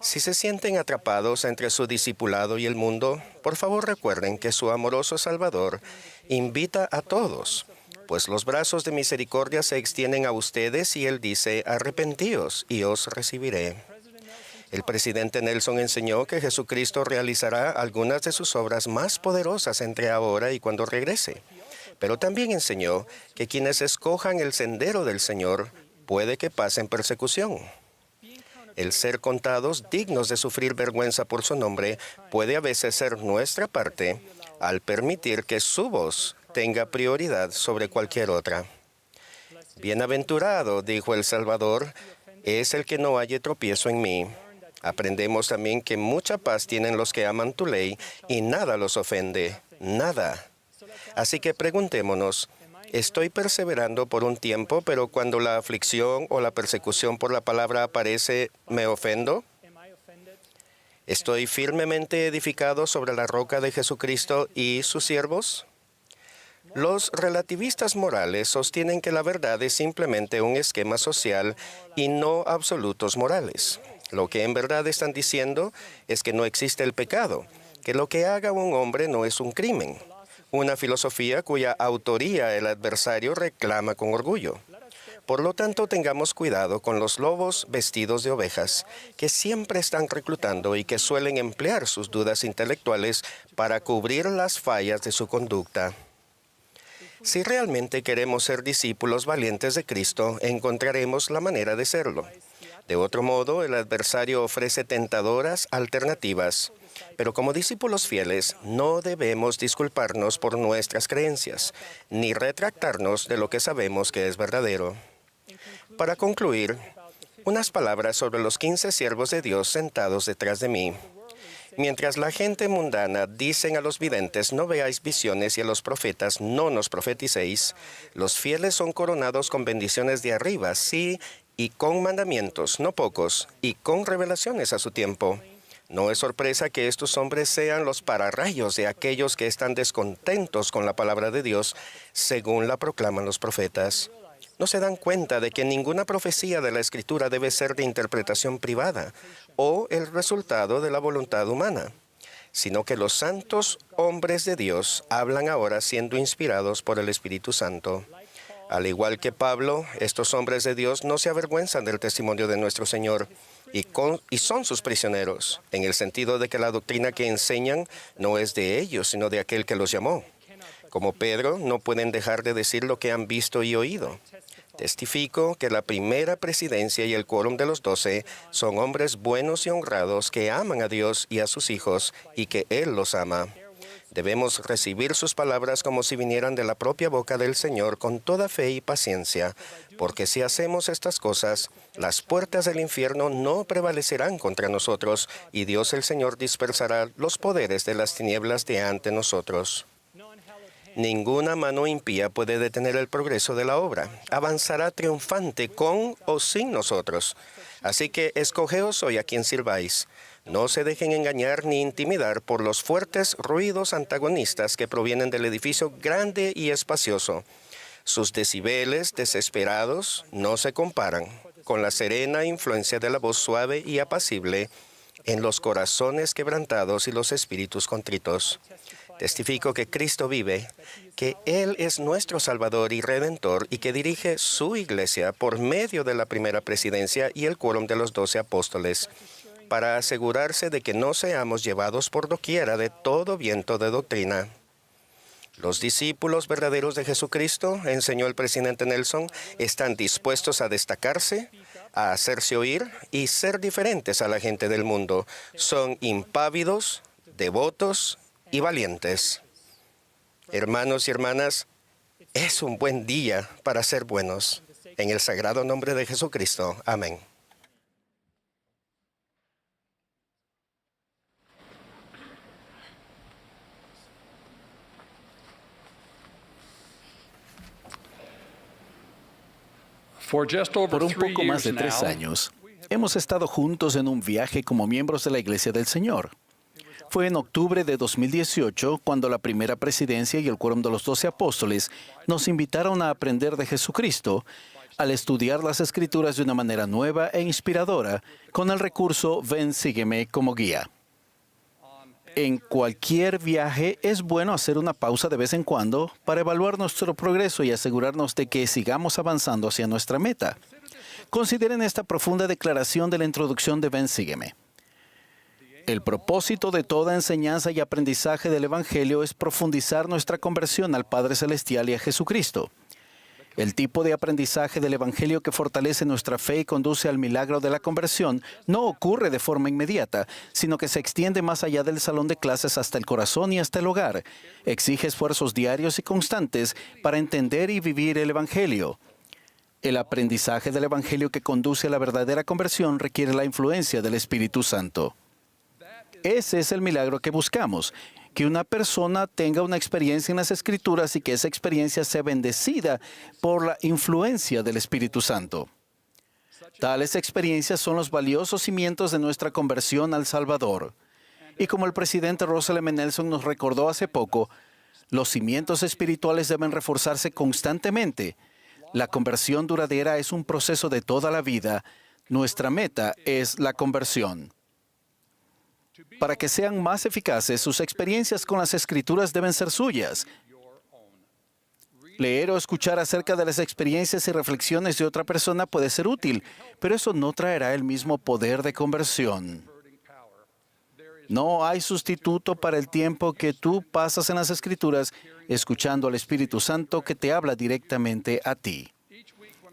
Si se sienten atrapados entre su discipulado y el mundo, por favor recuerden que su amoroso Salvador invita a todos, pues los brazos de misericordia se extienden a ustedes y Él dice: arrepentíos y os recibiré. El presidente Nelson enseñó que Jesucristo realizará algunas de sus obras más poderosas entre ahora y cuando regrese, pero también enseñó que quienes escojan el sendero del Señor puede que pasen persecución. El ser contados dignos de sufrir vergüenza por su nombre puede a veces ser nuestra parte al permitir que su voz tenga prioridad sobre cualquier otra. Bienaventurado, dijo el Salvador, es el que no halle tropiezo en mí. Aprendemos también que mucha paz tienen los que aman tu ley y nada los ofende, nada. Así que preguntémonos: estoy perseverando por un tiempo, pero cuando la aflicción o la persecución por la palabra aparece, ¿me ofendo? ¿Estoy firmemente edificado sobre la roca de Jesucristo y sus siervos? Los relativistas morales sostienen que la verdad es simplemente un esquema social y no absolutos morales. Lo que en verdad están diciendo es que no existe el pecado, que lo que haga un hombre no es un crimen. Una filosofía cuya autoría el adversario reclama con orgullo. Por lo tanto, tengamos cuidado con los lobos vestidos de ovejas, que siempre están reclutando y que suelen emplear sus dudas intelectuales para cubrir las fallas de su conducta. Si realmente queremos ser discípulos valientes de Cristo, encontraremos la manera de serlo. De otro modo, el adversario ofrece tentadoras alternativas. Pero como discípulos fieles, no debemos disculparnos por nuestras creencias, ni retractarnos de lo que sabemos que es verdadero. Para concluir, unas palabras sobre los 15 siervos de Dios sentados detrás de mí. Mientras la gente mundana dicen a los videntes: no veáis visiones, y a los profetas: no nos profeticéis, los fieles son coronados con bendiciones de arriba, sí, y con mandamientos, no pocos, y con revelaciones a su tiempo. No es sorpresa que estos hombres sean los pararrayos de aquellos que están descontentos con la palabra de Dios, según la proclaman los profetas. No se dan cuenta de que ninguna profecía de la Escritura debe ser de interpretación privada o el resultado de la voluntad humana, sino que los santos hombres de Dios hablan ahora siendo inspirados por el Espíritu Santo. Al igual que Pablo, estos hombres de Dios no se avergüenzan del testimonio de nuestro Señor. y son sus prisioneros, en el sentido de que la doctrina que enseñan no es de ellos, sino de aquel que los llamó. Como Pedro, no pueden dejar de decir lo que han visto y oído. Testifico que la primera presidencia y el quórum de los 12 son hombres buenos y honrados que aman a Dios y a sus hijos y que Él los ama. Debemos recibir sus palabras como si vinieran de la propia boca del Señor con toda fe y paciencia, porque si hacemos estas cosas, las puertas del infierno no prevalecerán contra nosotros y Dios el Señor dispersará los poderes de las tinieblas de ante nosotros. Ninguna mano impía puede detener el progreso de la obra. Avanzará triunfante con o sin nosotros. Así que escogeos hoy a quien sirváis. No se dejen engañar ni intimidar por los fuertes ruidos antagonistas que provienen del edificio grande y espacioso. Sus decibeles desesperados no se comparan con la serena influencia de la voz suave y apacible en los corazones quebrantados y los espíritus contritos. Testifico que Cristo vive, que Él es nuestro Salvador y Redentor y que dirige su iglesia por medio de la primera presidencia y el quórum de los 12 apóstoles, para asegurarse de que no seamos llevados por doquiera de todo viento de doctrina. Los discípulos verdaderos de Jesucristo, enseñó el presidente Nelson, están dispuestos a destacarse, a hacerse oír y ser diferentes a la gente del mundo. Son impávidos, devotos y valientes. Hermanos y hermanas, es un buen día para ser buenos. En el sagrado nombre de Jesucristo. Amén. Por un poco más de 3 años, hemos estado juntos en un viaje como miembros de la Iglesia del Señor. Fue en octubre de 2018 cuando la primera presidencia y el quórum de los 12 apóstoles nos invitaron a aprender de Jesucristo al estudiar las Escrituras de una manera nueva e inspiradora con el recurso Ven, sígueme como guía. En cualquier viaje es bueno hacer una pausa de vez en cuando para evaluar nuestro progreso y asegurarnos de que sigamos avanzando hacia nuestra meta. Consideren esta profunda declaración de la introducción de Ven, sígueme. El propósito de toda enseñanza y aprendizaje del Evangelio es profundizar nuestra conversión al Padre Celestial y a Jesucristo. El tipo de aprendizaje del Evangelio que fortalece nuestra fe y conduce al milagro de la conversión no ocurre de forma inmediata, sino que se extiende más allá del salón de clases hasta el corazón y hasta el hogar. Exige esfuerzos diarios y constantes para entender y vivir el Evangelio. El aprendizaje del Evangelio que conduce a la verdadera conversión requiere la influencia del Espíritu Santo. Ese es el milagro que buscamos, que una persona tenga una experiencia en las Escrituras y que esa experiencia sea bendecida por la influencia del Espíritu Santo. Tales experiencias son los valiosos cimientos de nuestra conversión al Salvador. Y como el presidente Russell M. Nelson nos recordó hace poco, los cimientos espirituales deben reforzarse constantemente. La conversión duradera es un proceso de toda la vida. Nuestra meta es la conversión. Para que sean más eficaces, sus experiencias con las Escrituras deben ser suyas. Leer o escuchar acerca de las experiencias y reflexiones de otra persona puede ser útil, pero eso no traerá el mismo poder de conversión. No hay sustituto para el tiempo que tú pasas en las Escrituras escuchando al Espíritu Santo que te habla directamente a ti.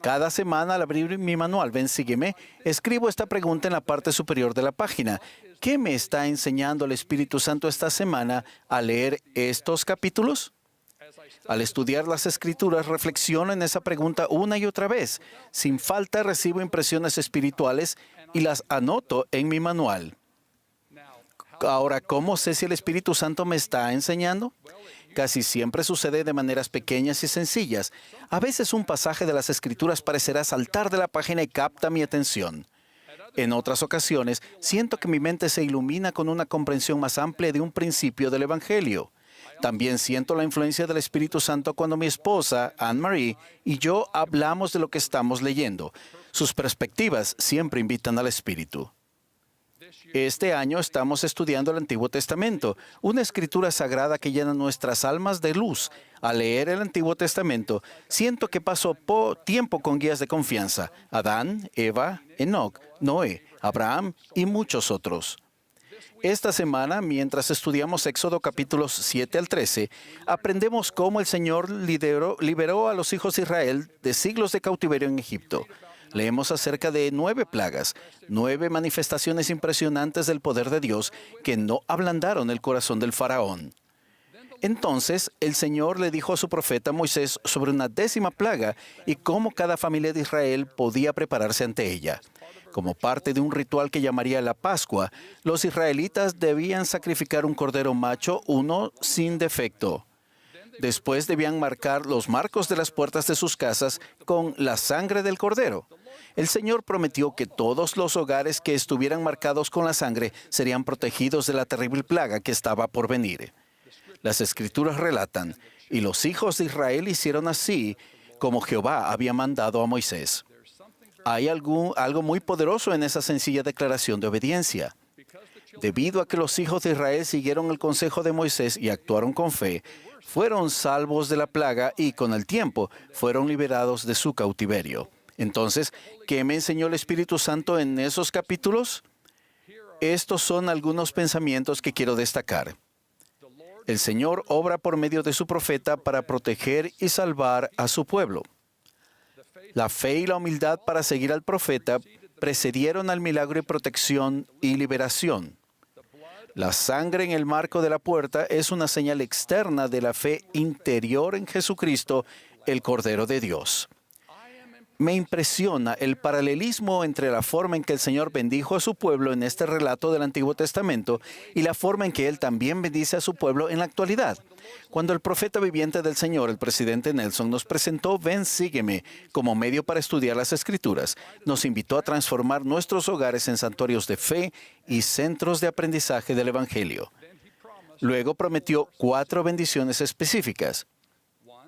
Cada semana, al abrir mi manual Ven, sígueme, escribo esta pregunta en la parte superior de la página. ¿Qué me está enseñando el Espíritu Santo esta semana al leer estos capítulos? Al estudiar las Escrituras, reflexiono en esa pregunta una y otra vez. Sin falta recibo impresiones espirituales y las anoto en mi manual. Ahora, ¿cómo sé si el Espíritu Santo me está enseñando? Casi siempre sucede de maneras pequeñas y sencillas. A veces un pasaje de las Escrituras parecerá saltar de la página y capta mi atención. En otras ocasiones, siento que mi mente se ilumina con una comprensión más amplia de un principio del Evangelio. También siento la influencia del Espíritu Santo cuando mi esposa, Anne-Marie, y yo hablamos de lo que estamos leyendo. Sus perspectivas siempre invitan al Espíritu. Este año estamos estudiando el Antiguo Testamento, una escritura sagrada que llena nuestras almas de luz. Al leer el Antiguo Testamento, siento que paso tiempo con guías de confianza: Adán, Eva, Enoc, Noé, Abraham y muchos otros. Esta semana, mientras estudiamos Éxodo capítulos 7 al 13, aprendemos cómo el Señor liberó a los hijos de Israel de siglos de cautiverio en Egipto. Leemos acerca de 9 plagas, 9 manifestaciones impresionantes del poder de Dios que no ablandaron el corazón del faraón. Entonces, el Señor le dijo a su profeta Moisés sobre una 10ª plaga y cómo cada familia de Israel podía prepararse ante ella. Como parte de un ritual que llamaría la Pascua, los israelitas debían sacrificar un cordero macho, uno sin defecto. Después debían marcar los marcos de las puertas de sus casas con la sangre del cordero. El Señor prometió que todos los hogares que estuvieran marcados con la sangre serían protegidos de la terrible plaga que estaba por venir. Las Escrituras relatan, y los hijos de Israel hicieron así como Jehová había mandado a Moisés. Hay algo muy poderoso en esa sencilla declaración de obediencia. Debido a que los hijos de Israel siguieron el consejo de Moisés y actuaron con fe, fueron salvos de la plaga y con el tiempo fueron liberados de su cautiverio. Entonces, ¿qué me enseñó el Espíritu Santo en esos capítulos? Estos son algunos pensamientos que quiero destacar. El Señor obra por medio de su profeta para proteger y salvar a su pueblo. La fe y la humildad para seguir al profeta precedieron al milagro de protección y liberación. La sangre en el marco de la puerta es una señal externa de la fe interior en Jesucristo, el Cordero de Dios. Me impresiona el paralelismo entre la forma en que el Señor bendijo a su pueblo en este relato del Antiguo Testamento y la forma en que Él también bendice a su pueblo en la actualidad. Cuando el profeta viviente del Señor, el presidente Nelson, nos presentó Ven, sígueme como medio para estudiar las Escrituras, nos invitó a transformar nuestros hogares en santuarios de fe y centros de aprendizaje del Evangelio. Luego prometió 4 bendiciones específicas.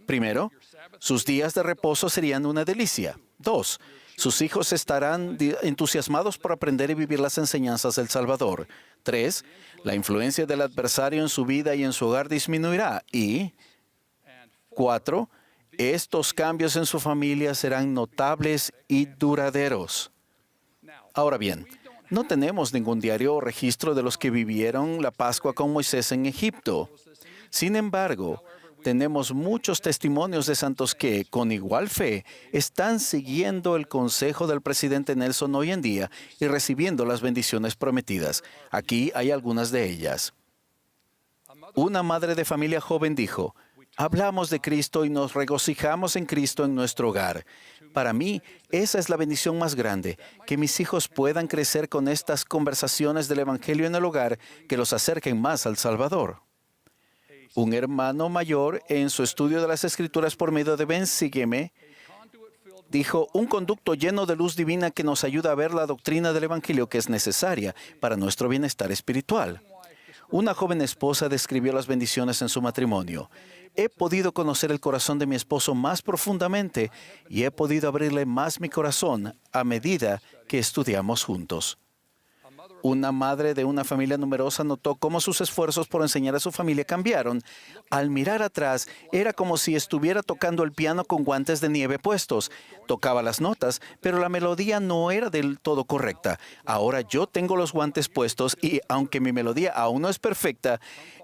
Primero, sus días de reposo serían una delicia. 2, sus hijos estarán entusiasmados por aprender y vivir las enseñanzas del Salvador. 3, la influencia del adversario en su vida y en su hogar disminuirá. Y 4, estos cambios en su familia serán notables y duraderos. Ahora bien, no tenemos ningún diario o registro de los que vivieron la Pascua con Moisés en Egipto. Sin embargo, tenemos muchos testimonios de santos que, con igual fe, están siguiendo el consejo del presidente Nelson hoy en día y recibiendo las bendiciones prometidas. Aquí hay algunas de ellas. Una madre de familia joven dijo, hablamos de Cristo y nos regocijamos en Cristo en nuestro hogar. Para mí, esa es la bendición más grande, que mis hijos puedan crecer con estas conversaciones del Evangelio en el hogar que los acerquen más al Salvador. Un hermano mayor, en su estudio de las Escrituras por medio de Ven, sígueme, dijo, un conducto lleno de luz divina que nos ayuda a ver la doctrina del Evangelio que es necesaria para nuestro bienestar espiritual. Una joven esposa describió las bendiciones en su matrimonio. He podido conocer el corazón de mi esposo más profundamente y he podido abrirle más mi corazón a medida que estudiamos juntos. Una madre de una familia numerosa notó cómo sus esfuerzos por enseñar a su familia cambiaron. Al mirar atrás, era como si estuviera tocando el piano con guantes de nieve puestos. Tocaba las notas, pero la melodía no era del todo correcta. Ahora yo tengo los guantes puestos y, aunque mi melodía aún no es perfecta,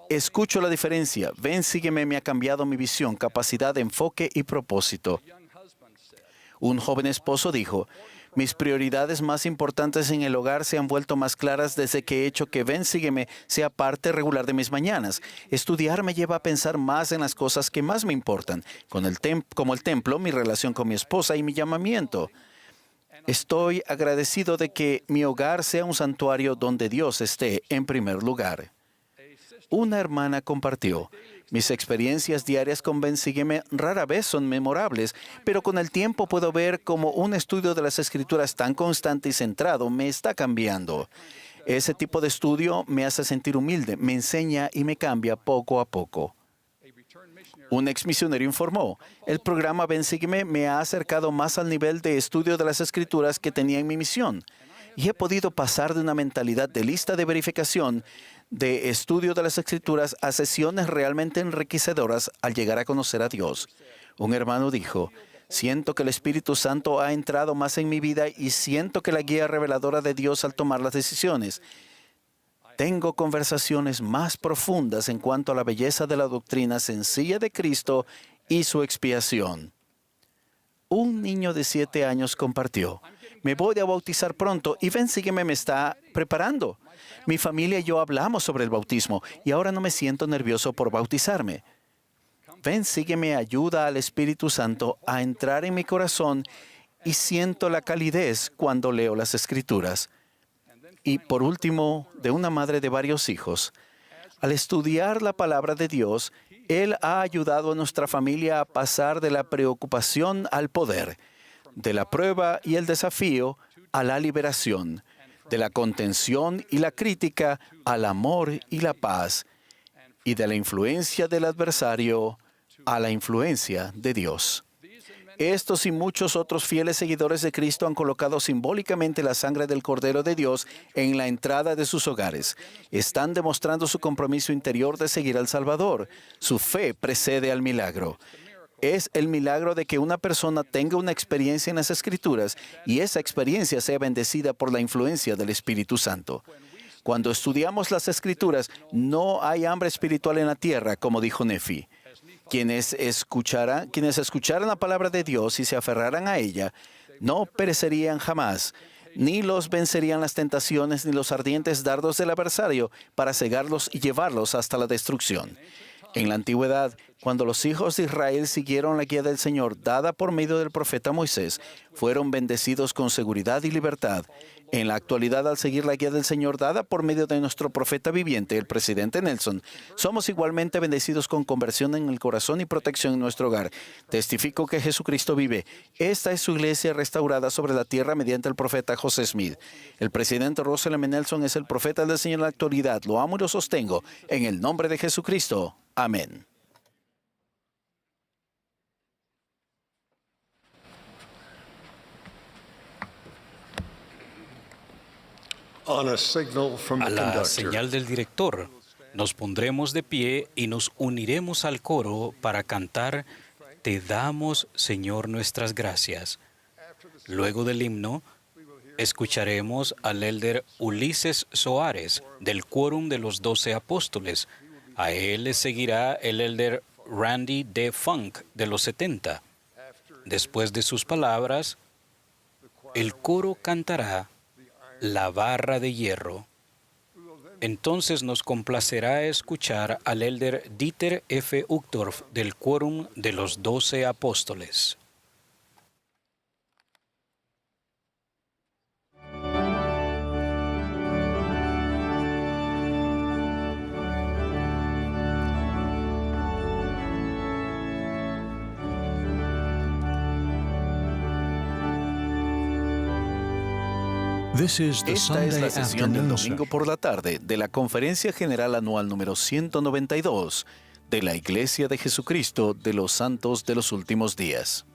escucho la diferencia. Ven, sígueme, me ha cambiado mi visión, capacidad, enfoque y propósito. Un joven esposo dijo, mis prioridades más importantes en el hogar se han vuelto más claras desde que he hecho que Ven, sígueme sea parte regular de mis mañanas. Estudiar me lleva a pensar más en las cosas que más me importan, como el templo, mi relación con mi esposa y mi llamamiento. Estoy agradecido de que mi hogar sea un santuario donde Dios esté en primer lugar. Una hermana compartió, mis experiencias diarias con Ven, sígueme rara vez son memorables, pero con el tiempo puedo ver cómo un estudio de las Escrituras tan constante y centrado me está cambiando. Ese tipo de estudio me hace sentir humilde, me enseña y me cambia poco a poco. Un exmisionero informó, el programa Ven, sígueme me ha acercado más al nivel de estudio de las Escrituras que tenía en mi misión. Y he podido pasar de una mentalidad de lista de verificación de estudio de las Escrituras a sesiones realmente enriquecedoras al llegar a conocer a Dios. Un hermano dijo, Siento que el Espíritu Santo ha entrado más en mi vida y siento que la guía reveladora de Dios al tomar las decisiones. Tengo conversaciones más profundas en cuanto a la belleza de la doctrina sencilla de Cristo y su expiación. Un niño de 7 años compartió: me voy a bautizar pronto y ven, sígueme, me está preparando. Mi familia y yo hablamos sobre el bautismo y ahora no me siento nervioso por bautizarme. Ven, sígueme, ayuda al Espíritu Santo a entrar en mi corazón y siento la calidez cuando leo las Escrituras. Y por último, de una madre de varios hijos, al estudiar la palabra de Dios, Él ha ayudado a nuestra familia a pasar de la preocupación al poder, de la prueba y el desafío a la liberación, de la contención y la crítica al amor y la paz, y de la influencia del adversario a la influencia de Dios. Estos y muchos otros fieles seguidores de Cristo han colocado simbólicamente la sangre del Cordero de Dios en la entrada de sus hogares. Están demostrando su compromiso interior de seguir al Salvador. Su fe precede al milagro. Es el milagro de que una persona tenga una experiencia en las Escrituras y esa experiencia sea bendecida por la influencia del Espíritu Santo. Cuando estudiamos las Escrituras, no hay hambre espiritual en la tierra, como dijo Nefi. Quienes escucharan la palabra de Dios y se aferraran a ella, no perecerían jamás, ni los vencerían las tentaciones ni los ardientes dardos del adversario para cegarlos y llevarlos hasta la destrucción. En la antigüedad, cuando los hijos de Israel siguieron la guía del Señor dada por medio del profeta Moisés, fueron bendecidos con seguridad y libertad. En la actualidad, al seguir la guía del Señor dada por medio de nuestro profeta viviente, el presidente Nelson, somos igualmente bendecidos con conversión en el corazón y protección en nuestro hogar. Testifico que Jesucristo vive. Esta es su iglesia restaurada sobre la tierra mediante el profeta José Smith. El presidente Russell M. Nelson es el profeta del Señor en la actualidad. Lo amo y lo sostengo. En el nombre de Jesucristo. Amén. On a signal from A the la conductor, señal del director, nos pondremos de pie y nos uniremos al coro para cantar Te damos, Señor, nuestras gracias. Luego del himno, escucharemos al elder Ulises Soares del Quórum de los 12 Apóstoles. A él le seguirá el elder Randy D. Funk de los 70. Después de sus palabras, el coro cantará La barra de hierro. Entonces nos complacerá escuchar al elder Dieter F. Uchtdorf del Quórum de los 12 Apóstoles. Esta es la sesión del domingo por la tarde de la Conferencia General Anual número 192 de la Iglesia de Jesucristo de los Santos de los Últimos Días.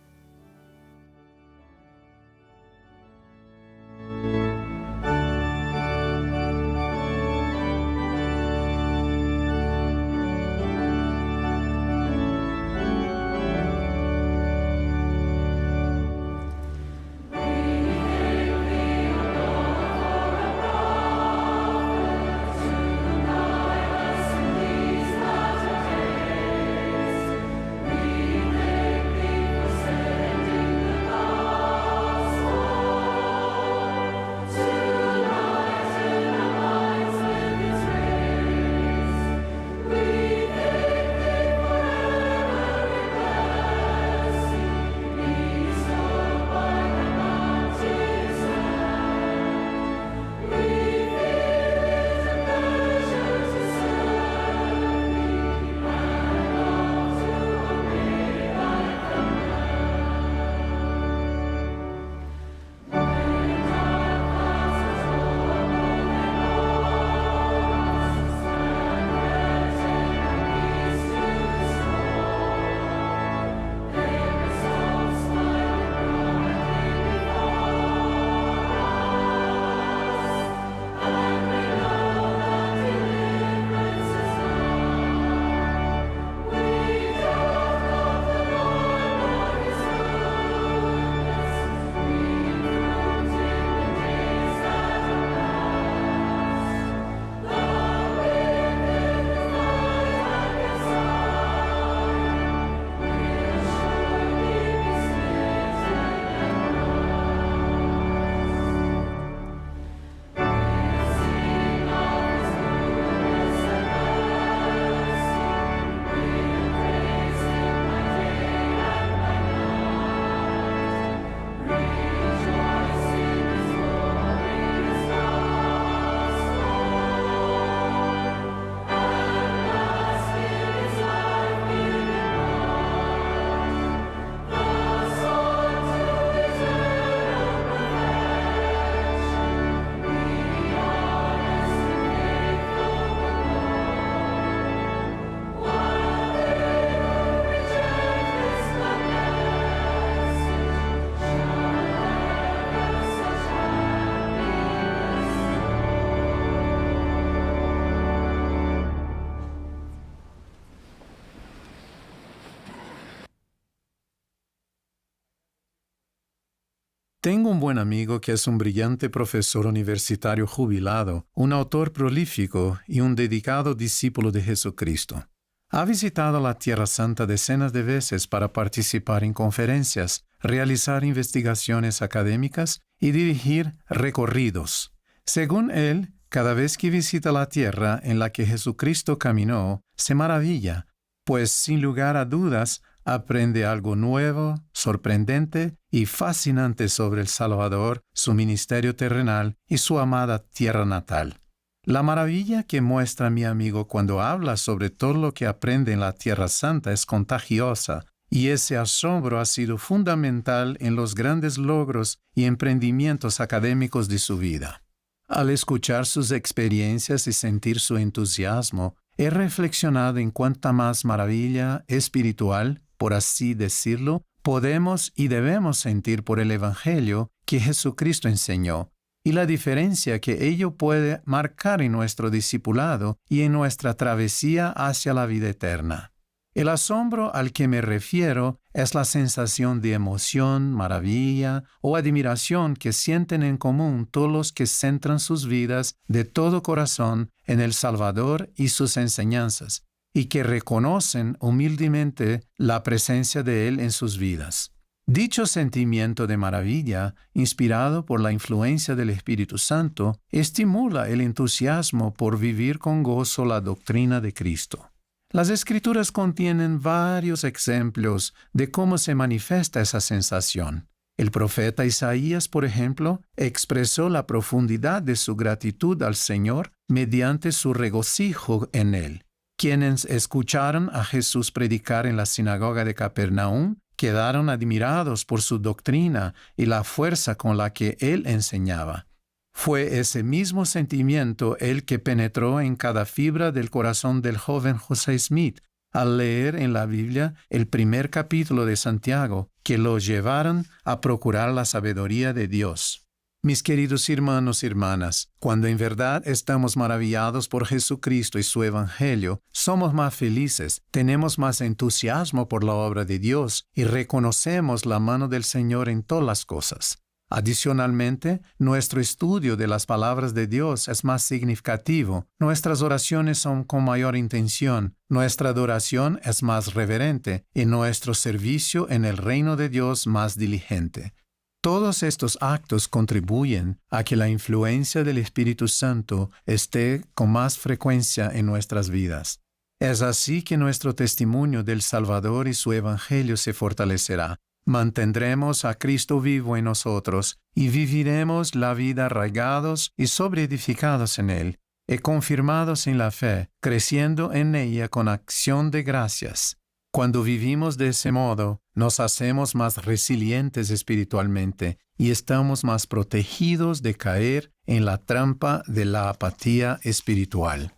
Tengo un buen amigo que es un brillante profesor universitario jubilado, un autor prolífico y un dedicado discípulo de Jesucristo. Ha visitado la Tierra Santa decenas de veces para participar en conferencias, realizar investigaciones académicas y dirigir recorridos. Según él, cada vez que visita la tierra en la que Jesucristo caminó, se maravilla, pues sin lugar a dudas aprende algo nuevo, sorprendente y fascinante sobre el Salvador, su ministerio terrenal y su amada tierra natal. La maravilla que muestra mi amigo cuando habla sobre todo lo que aprende en la Tierra Santa es contagiosa, y ese asombro ha sido fundamental en los grandes logros y emprendimientos académicos de su vida. Al escuchar sus experiencias y sentir su entusiasmo, he reflexionado en cuánta más maravilla espiritual, por así decirlo, podemos y debemos sentir por el Evangelio que Jesucristo enseñó, y la diferencia que ello puede marcar en nuestro discipulado y en nuestra travesía hacia la vida eterna. El asombro al que me refiero es la sensación de emoción, maravilla o admiración que sienten en común todos los que centran sus vidas de todo corazón en el Salvador y sus enseñanzas, y que reconocen humildemente la presencia de Él en sus vidas. Dicho sentimiento de maravilla, inspirado por la influencia del Espíritu Santo, estimula el entusiasmo por vivir con gozo la doctrina de Cristo. Las Escrituras contienen varios ejemplos de cómo se manifiesta esa sensación. El profeta Isaías, por ejemplo, expresó la profundidad de su gratitud al Señor mediante su regocijo en Él. Quienes escucharon a Jesús predicar en la sinagoga de Capernaum quedaron admirados por su doctrina y la fuerza con la que Él enseñaba. Fue ese mismo sentimiento el que penetró en cada fibra del corazón del joven José Smith al leer en la Biblia el primer capítulo de Santiago, que lo llevaron a procurar la sabiduría de Dios. Mis queridos hermanos y hermanas, cuando en verdad estamos maravillados por Jesucristo y su Evangelio, somos más felices, tenemos más entusiasmo por la obra de Dios y reconocemos la mano del Señor en todas las cosas. Adicionalmente, nuestro estudio de las palabras de Dios es más significativo, nuestras oraciones son con mayor intención, nuestra adoración es más reverente y nuestro servicio en el reino de Dios más diligente. Todos estos actos contribuyen a que la influencia del Espíritu Santo esté con más frecuencia en nuestras vidas. Es así que nuestro testimonio del Salvador y su Evangelio se fortalecerá. Mantendremos a Cristo vivo en nosotros y viviremos la vida arraigados y sobreedificados en Él, y confirmados en la fe, creciendo en ella con acción de gracias. Cuando vivimos de ese modo, nos hacemos más resilientes espiritualmente y estamos más protegidos de caer en la trampa de la apatía espiritual.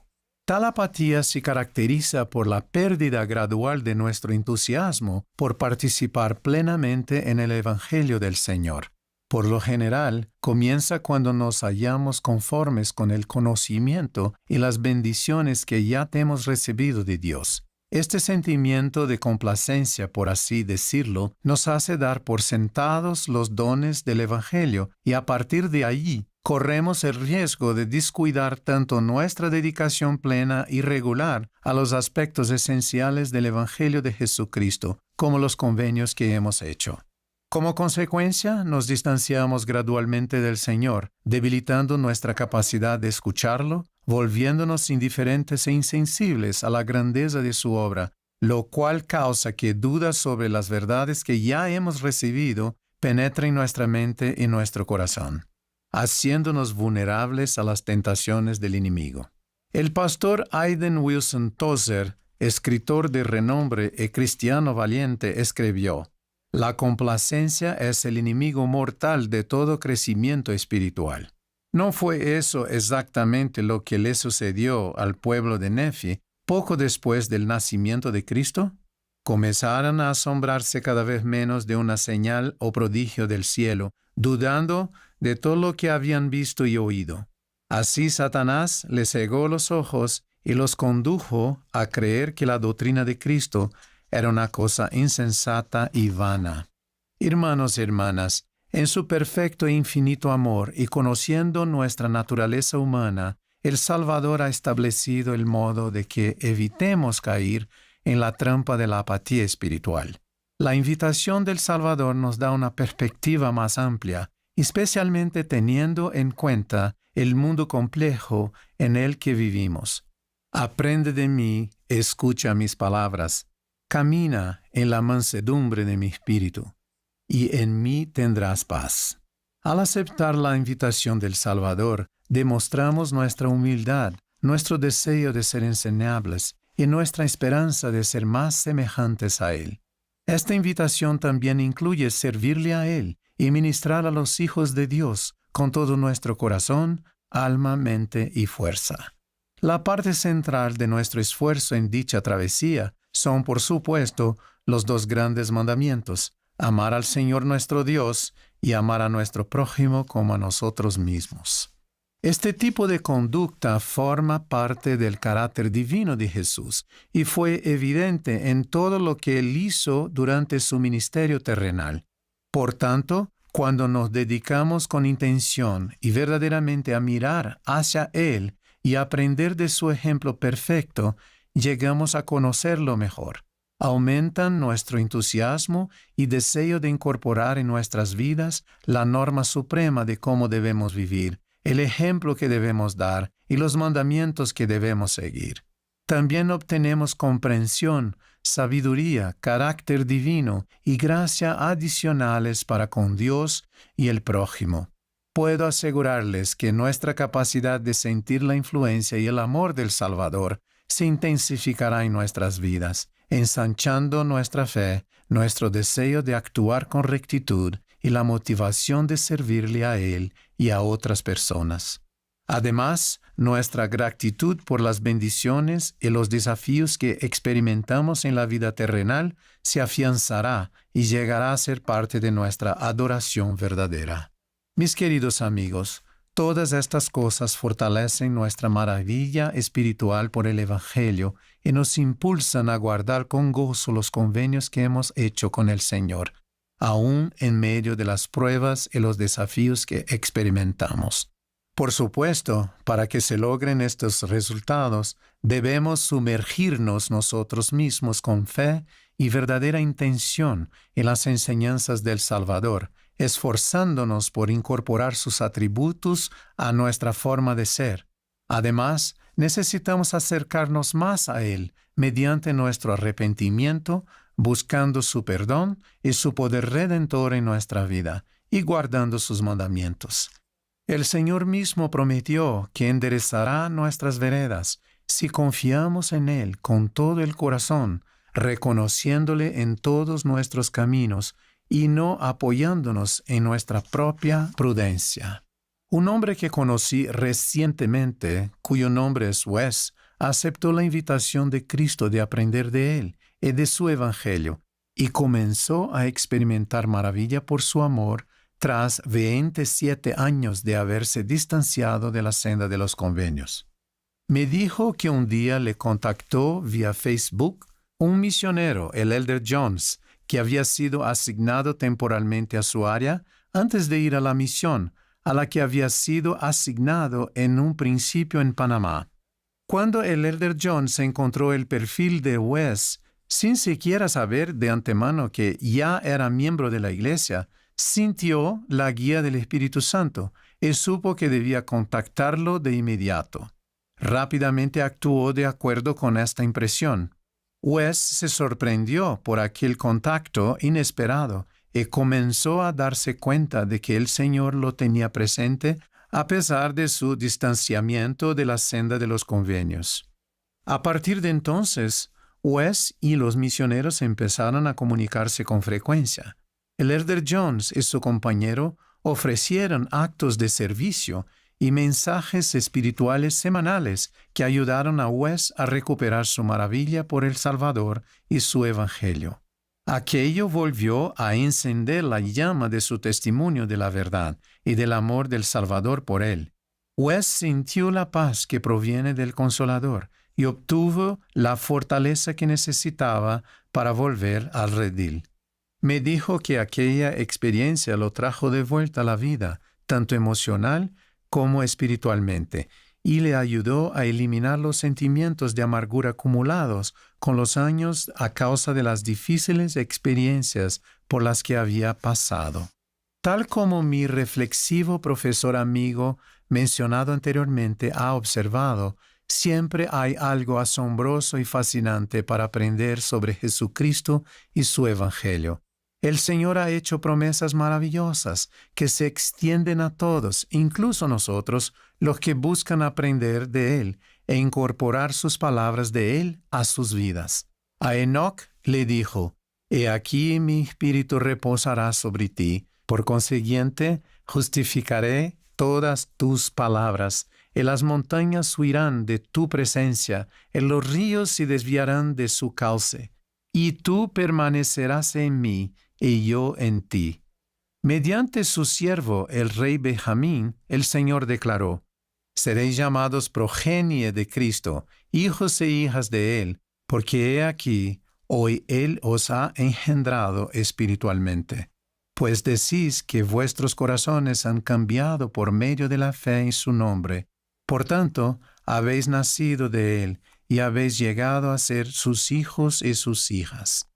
Tal apatía se caracteriza por la pérdida gradual de nuestro entusiasmo por participar plenamente en el Evangelio del Señor. Por lo general, comienza cuando nos hallamos conformes con el conocimiento y las bendiciones que ya hemos recibido de Dios. Este sentimiento de complacencia, por así decirlo, nos hace dar por sentados los dones del Evangelio y a partir de allí corremos el riesgo de descuidar tanto nuestra dedicación plena y regular a los aspectos esenciales del Evangelio de Jesucristo como los convenios que hemos hecho. Como consecuencia, nos distanciamos gradualmente del Señor, debilitando nuestra capacidad de escucharlo, volviéndonos indiferentes e insensibles a la grandeza de su obra, lo cual causa que dudas sobre las verdades que ya hemos recibido penetren en nuestra mente y nuestro corazón, haciéndonos vulnerables a las tentaciones del enemigo. El pastor Aidan Wilson Tozer, escritor de renombre y cristiano valiente, escribió: «La complacencia es el enemigo mortal de todo crecimiento espiritual». ¿No fue eso exactamente lo que le sucedió al pueblo de Nefi poco después del nacimiento de Cristo? Comenzaron a asombrarse cada vez menos de una señal o prodigio del cielo, dudando de todo lo que habían visto y oído. Así Satanás les cegó los ojos y los condujo a creer que la doctrina de Cristo era una cosa insensata y vana. Hermanos y hermanas, En su perfecto e infinito amor y conociendo nuestra naturaleza humana, el Salvador ha establecido el modo de que evitemos caer en la trampa de la apatía espiritual. La invitación del Salvador nos da una perspectiva más amplia, especialmente teniendo en cuenta el mundo complejo en el que vivimos. Aprende de mí, escucha mis palabras, camina en la mansedumbre de mi espíritu, y en mí tendrás paz. Al aceptar la invitación del Salvador, demostramos nuestra humildad, nuestro deseo de ser enseñables y nuestra esperanza de ser más semejantes a Él. Esta invitación también incluye servirle a Él y ministrar a los hijos de Dios con todo nuestro corazón, alma, mente y fuerza. La parte central de nuestro esfuerzo en dicha travesía son, por supuesto, los dos grandes mandamientos: amar al Señor nuestro Dios y amar a nuestro prójimo como a nosotros mismos. Este tipo de conducta forma parte del carácter divino de Jesús y fue evidente en todo lo que Él hizo durante su ministerio terrenal. Por tanto, cuando nos dedicamos con intención y verdaderamente a mirar hacia Él y aprender de su ejemplo perfecto, llegamos a conocerlo mejor. Aumentan nuestro entusiasmo y deseo de incorporar en nuestras vidas la norma suprema de cómo debemos vivir, el ejemplo que debemos dar y los mandamientos que debemos seguir. También obtenemos comprensión, sabiduría, carácter divino y gracia adicionales para con Dios y el prójimo. Puedo asegurarles que nuestra capacidad de sentir la influencia y el amor del Salvador se intensificará en nuestras vidas, ensanchando nuestra fe, nuestro deseo de actuar con rectitud y la motivación de servirle a Él y a otras personas. Además, nuestra gratitud por las bendiciones y los desafíos que experimentamos en la vida terrenal se afianzará y llegará a ser parte de nuestra adoración verdadera. Mis queridos amigos, todas estas cosas fortalecen nuestra maravilla espiritual por el Evangelio y nos impulsan a guardar con gozo los convenios que hemos hecho con el Señor, aún en medio de las pruebas y los desafíos que experimentamos. Por supuesto, para que se logren estos resultados, debemos sumergirnos nosotros mismos con fe y verdadera intención en las enseñanzas del Salvador, esforzándonos por incorporar sus atributos a nuestra forma de ser. Además, necesitamos acercarnos más a Él mediante nuestro arrepentimiento, buscando su perdón y su poder redentor en nuestra vida y guardando sus mandamientos. El Señor mismo prometió que enderezará nuestras veredas si confiamos en Él con todo el corazón, reconociéndole en todos nuestros caminos y no apoyándonos en nuestra propia prudencia. Un hombre que conocí recientemente, cuyo nombre es Wes, aceptó la invitación de Cristo de aprender de Él y de su Evangelio, y comenzó a experimentar maravilla por su amor tras 27 años de haberse distanciado de la senda de los convenios. Me dijo que un día le contactó vía Facebook un misionero, el Elder Jones, que había sido asignado temporalmente a su área antes de ir a la misión, a la que había sido asignado en un principio en Panamá. Cuando el Elder Jones encontró el perfil de Wes, sin siquiera saber de antemano que ya era miembro de la iglesia, sintió la guía del Espíritu Santo y supo que debía contactarlo de inmediato. Rápidamente actuó de acuerdo con esta impresión. Wes se sorprendió por aquel contacto inesperado y comenzó a darse cuenta de que el Señor lo tenía presente a pesar de su distanciamiento de la senda de los convenios. A partir de entonces, Wes y los misioneros empezaron a comunicarse con frecuencia. El Elder Jones y su compañero ofrecieron actos de servicio y mensajes espirituales semanales que ayudaron a Wes a recuperar su maravilla por el Salvador y su Evangelio. Aquello volvió a encender la llama de su testimonio de la verdad y del amor del Salvador por él. Wes sintió la paz que proviene del Consolador y obtuvo la fortaleza que necesitaba para volver al redil. Me dijo que aquella experiencia lo trajo de vuelta a la vida, tanto emocional como espiritualmente, y le ayudó a eliminar los sentimientos de amargura acumulados con los años a causa de las difíciles experiencias por las que había pasado. Tal como mi reflexivo profesor amigo mencionado anteriormente ha observado, siempre hay algo asombroso y fascinante para aprender sobre Jesucristo y su Evangelio. El Señor ha hecho promesas maravillosas que se extienden a todos, incluso nosotros, los que buscan aprender de Él e incorporar sus palabras de Él a sus vidas. A Enoc le dijo: «He aquí mi espíritu reposará sobre ti, por consiguiente justificaré todas tus palabras, y las montañas huirán de tu presencia, y los ríos se desviarán de su cauce, y tú permanecerás en mí, y yo en ti». Mediante su siervo, el rey Benjamín, el Señor declaró: «Seréis llamados progenie de Cristo, hijos e hijas de Él, porque he aquí, hoy Él os ha engendrado espiritualmente. Pues decís que vuestros corazones han cambiado por medio de la fe en su nombre. Por tanto, habéis nacido de Él y habéis llegado a ser sus hijos y sus hijas.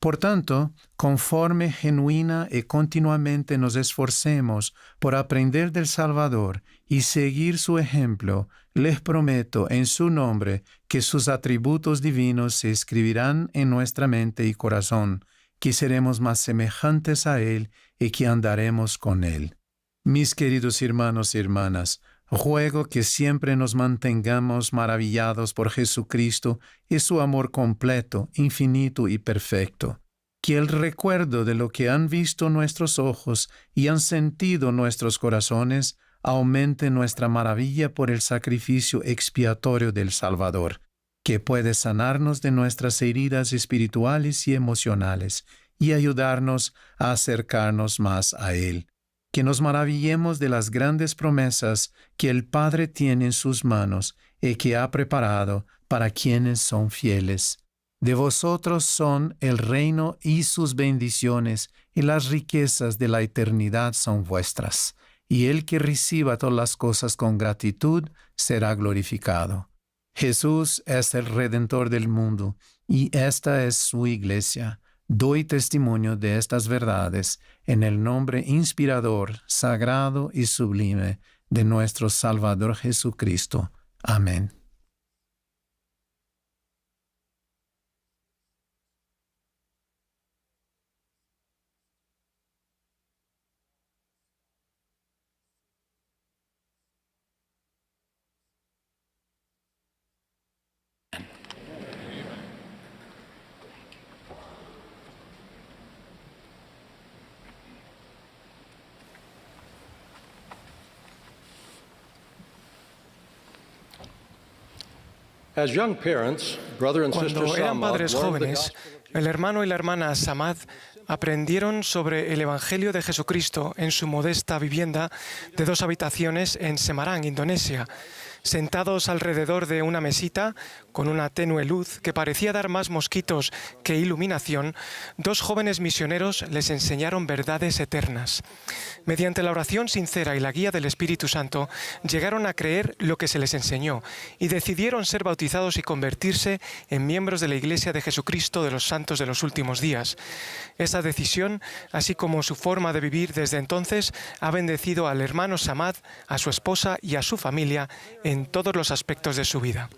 Por tanto, conforme genuina y continuamente nos esforcemos por aprender del Salvador y seguir su ejemplo, les prometo en su nombre que sus atributos divinos se escribirán en nuestra mente y corazón, que seremos más semejantes a Él y que andaremos con Él. Mis queridos hermanos y hermanas, ruego que siempre nos mantengamos maravillados por Jesucristo y su amor completo, infinito y perfecto. Que el recuerdo de lo que han visto nuestros ojos y han sentido nuestros corazones aumente nuestra maravilla por el sacrificio expiatorio del Salvador, que puede sanarnos de nuestras heridas espirituales y emocionales y ayudarnos a acercarnos más a Él. Que nos maravillemos de las grandes promesas que el Padre tiene en sus manos y que ha preparado para quienes son fieles. De vosotros son el reino y sus bendiciones, y las riquezas de la eternidad son vuestras. Y el que reciba todas las cosas con gratitud será glorificado. Jesús es el Redentor del mundo, y esta es su iglesia. Doy testimonio de estas verdades en el nombre inspirador, sagrado y sublime de nuestro Salvador Jesucristo. Amén. Cuando eran padres jóvenes, el hermano y la hermana Samad aprendieron sobre el Evangelio de Jesucristo en su modesta vivienda de 2 habitaciones en Semarang, Indonesia. Sentados alrededor de una mesita, con una tenue luz que parecía dar más mosquitos que iluminación, 2 jóvenes misioneros les enseñaron verdades eternas. Mediante la oración sincera y la guía del Espíritu Santo, llegaron a creer lo que se les enseñó y decidieron ser bautizados y convertirse en miembros de la Iglesia de Jesucristo de los Santos de los Últimos Días. Esa decisión, así como su forma de vivir desde entonces, ha bendecido al hermano Samad, a su esposa y a su familia en todos los aspectos de su vida.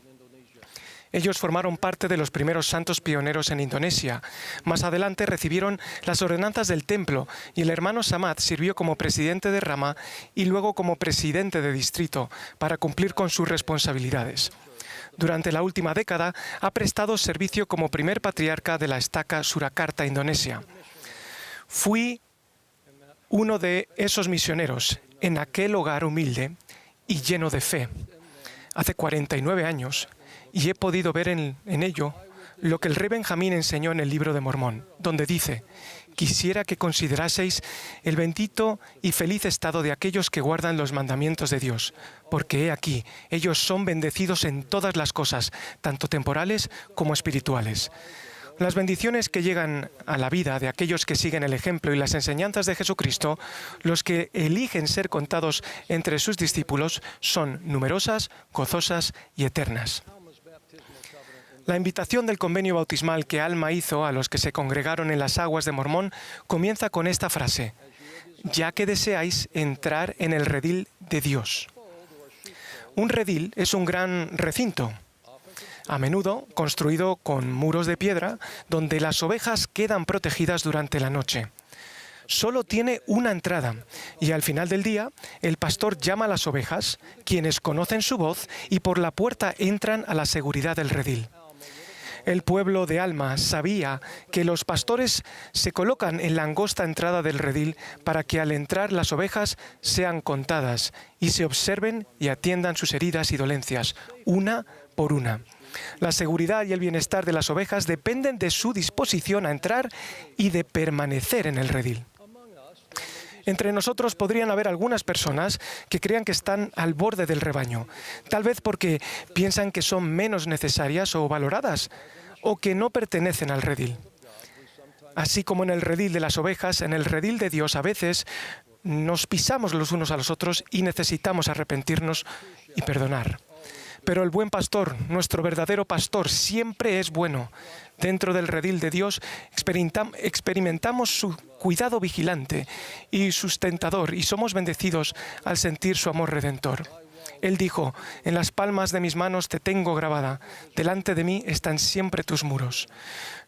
Ellos formaron parte de los primeros santos pioneros en Indonesia. Más adelante recibieron las ordenanzas del templo y el hermano Samad sirvió como presidente de rama y luego como presidente de distrito para cumplir con sus responsabilidades. Durante la última década ha prestado servicio como primer patriarca de la estaca Surakarta, Indonesia. Fui uno de esos misioneros en aquel hogar humilde y lleno de fe hace 49 años y he podido ver en ello lo que el rey Benjamín enseñó en el Libro de Mormón, donde dice: «Quisiera que consideraseis el bendito y feliz estado de aquellos que guardan los mandamientos de Dios, porque he aquí, ellos son bendecidos en todas las cosas, tanto temporales como espirituales». Las bendiciones que llegan a la vida de aquellos que siguen el ejemplo y las enseñanzas de Jesucristo, los que eligen ser contados entre sus discípulos, son numerosas, gozosas y eternas. La invitación del convenio bautismal que Alma hizo a los que se congregaron en las aguas de Mormón comienza con esta frase: ya que deseáis entrar en el redil de Dios. Un redil es un gran recinto, a menudo construido con muros de piedra, donde las ovejas quedan protegidas durante la noche. Solo tiene una entrada y al final del día el pastor llama a las ovejas, quienes conocen su voz, y por la puerta entran a la seguridad del redil. El pueblo de Alma sabía que los pastores se colocan en la angosta entrada del redil para que al entrar las ovejas sean contadas y se observen y atiendan sus heridas y dolencias, una por una. La seguridad y el bienestar de las ovejas dependen de su disposición a entrar y de permanecer en el redil. Entre nosotros podrían haber algunas personas que crean que están al borde del rebaño, tal vez porque piensan que son menos necesarias o valoradas, o que no pertenecen al redil. Así como en el redil de las ovejas, en el redil de Dios a veces nos pisamos los unos a los otros y necesitamos arrepentirnos y perdonar. Pero el buen pastor, nuestro verdadero pastor, siempre es bueno. Dentro del redil de Dios experimentamos su cuidado vigilante y sustentador y somos bendecidos al sentir su amor redentor. Él dijo: en las palmas de mis manos te tengo grabada, delante de mí están siempre tus muros.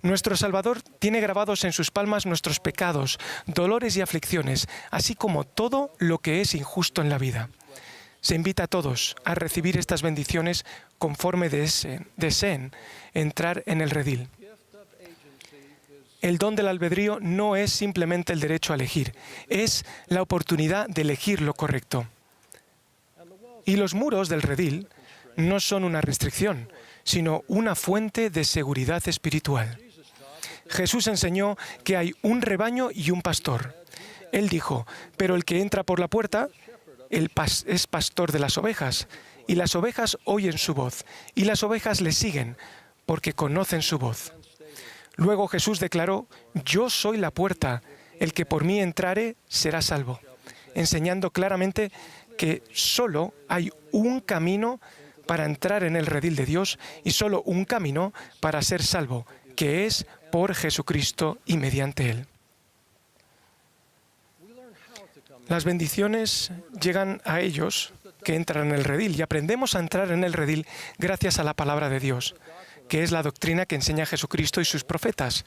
Nuestro Salvador tiene grabados en sus palmas nuestros pecados, dolores y aflicciones, así como todo lo que es injusto en la vida. Se invita a todos a recibir estas bendiciones conforme deseen entrar en el redil. El don del albedrío no es simplemente el derecho a elegir, es la oportunidad de elegir lo correcto. Y los muros del redil no son una restricción, sino una fuente de seguridad espiritual. Jesús enseñó que hay un rebaño y un pastor. Él dijo: pero el que entra por la puerta es pastor de las ovejas, y las ovejas oyen su voz, y las ovejas le siguen, porque conocen su voz. Luego Jesús declaró: yo soy la puerta, el que por mí entrare será salvo, enseñando claramente que solo hay un camino para entrar en el redil de Dios y solo un camino para ser salvo, que es por Jesucristo y mediante Él. Las bendiciones llegan a ellos que entran en el redil y aprendemos a entrar en el redil gracias a la palabra de Dios, que es la doctrina que enseña Jesucristo y sus profetas.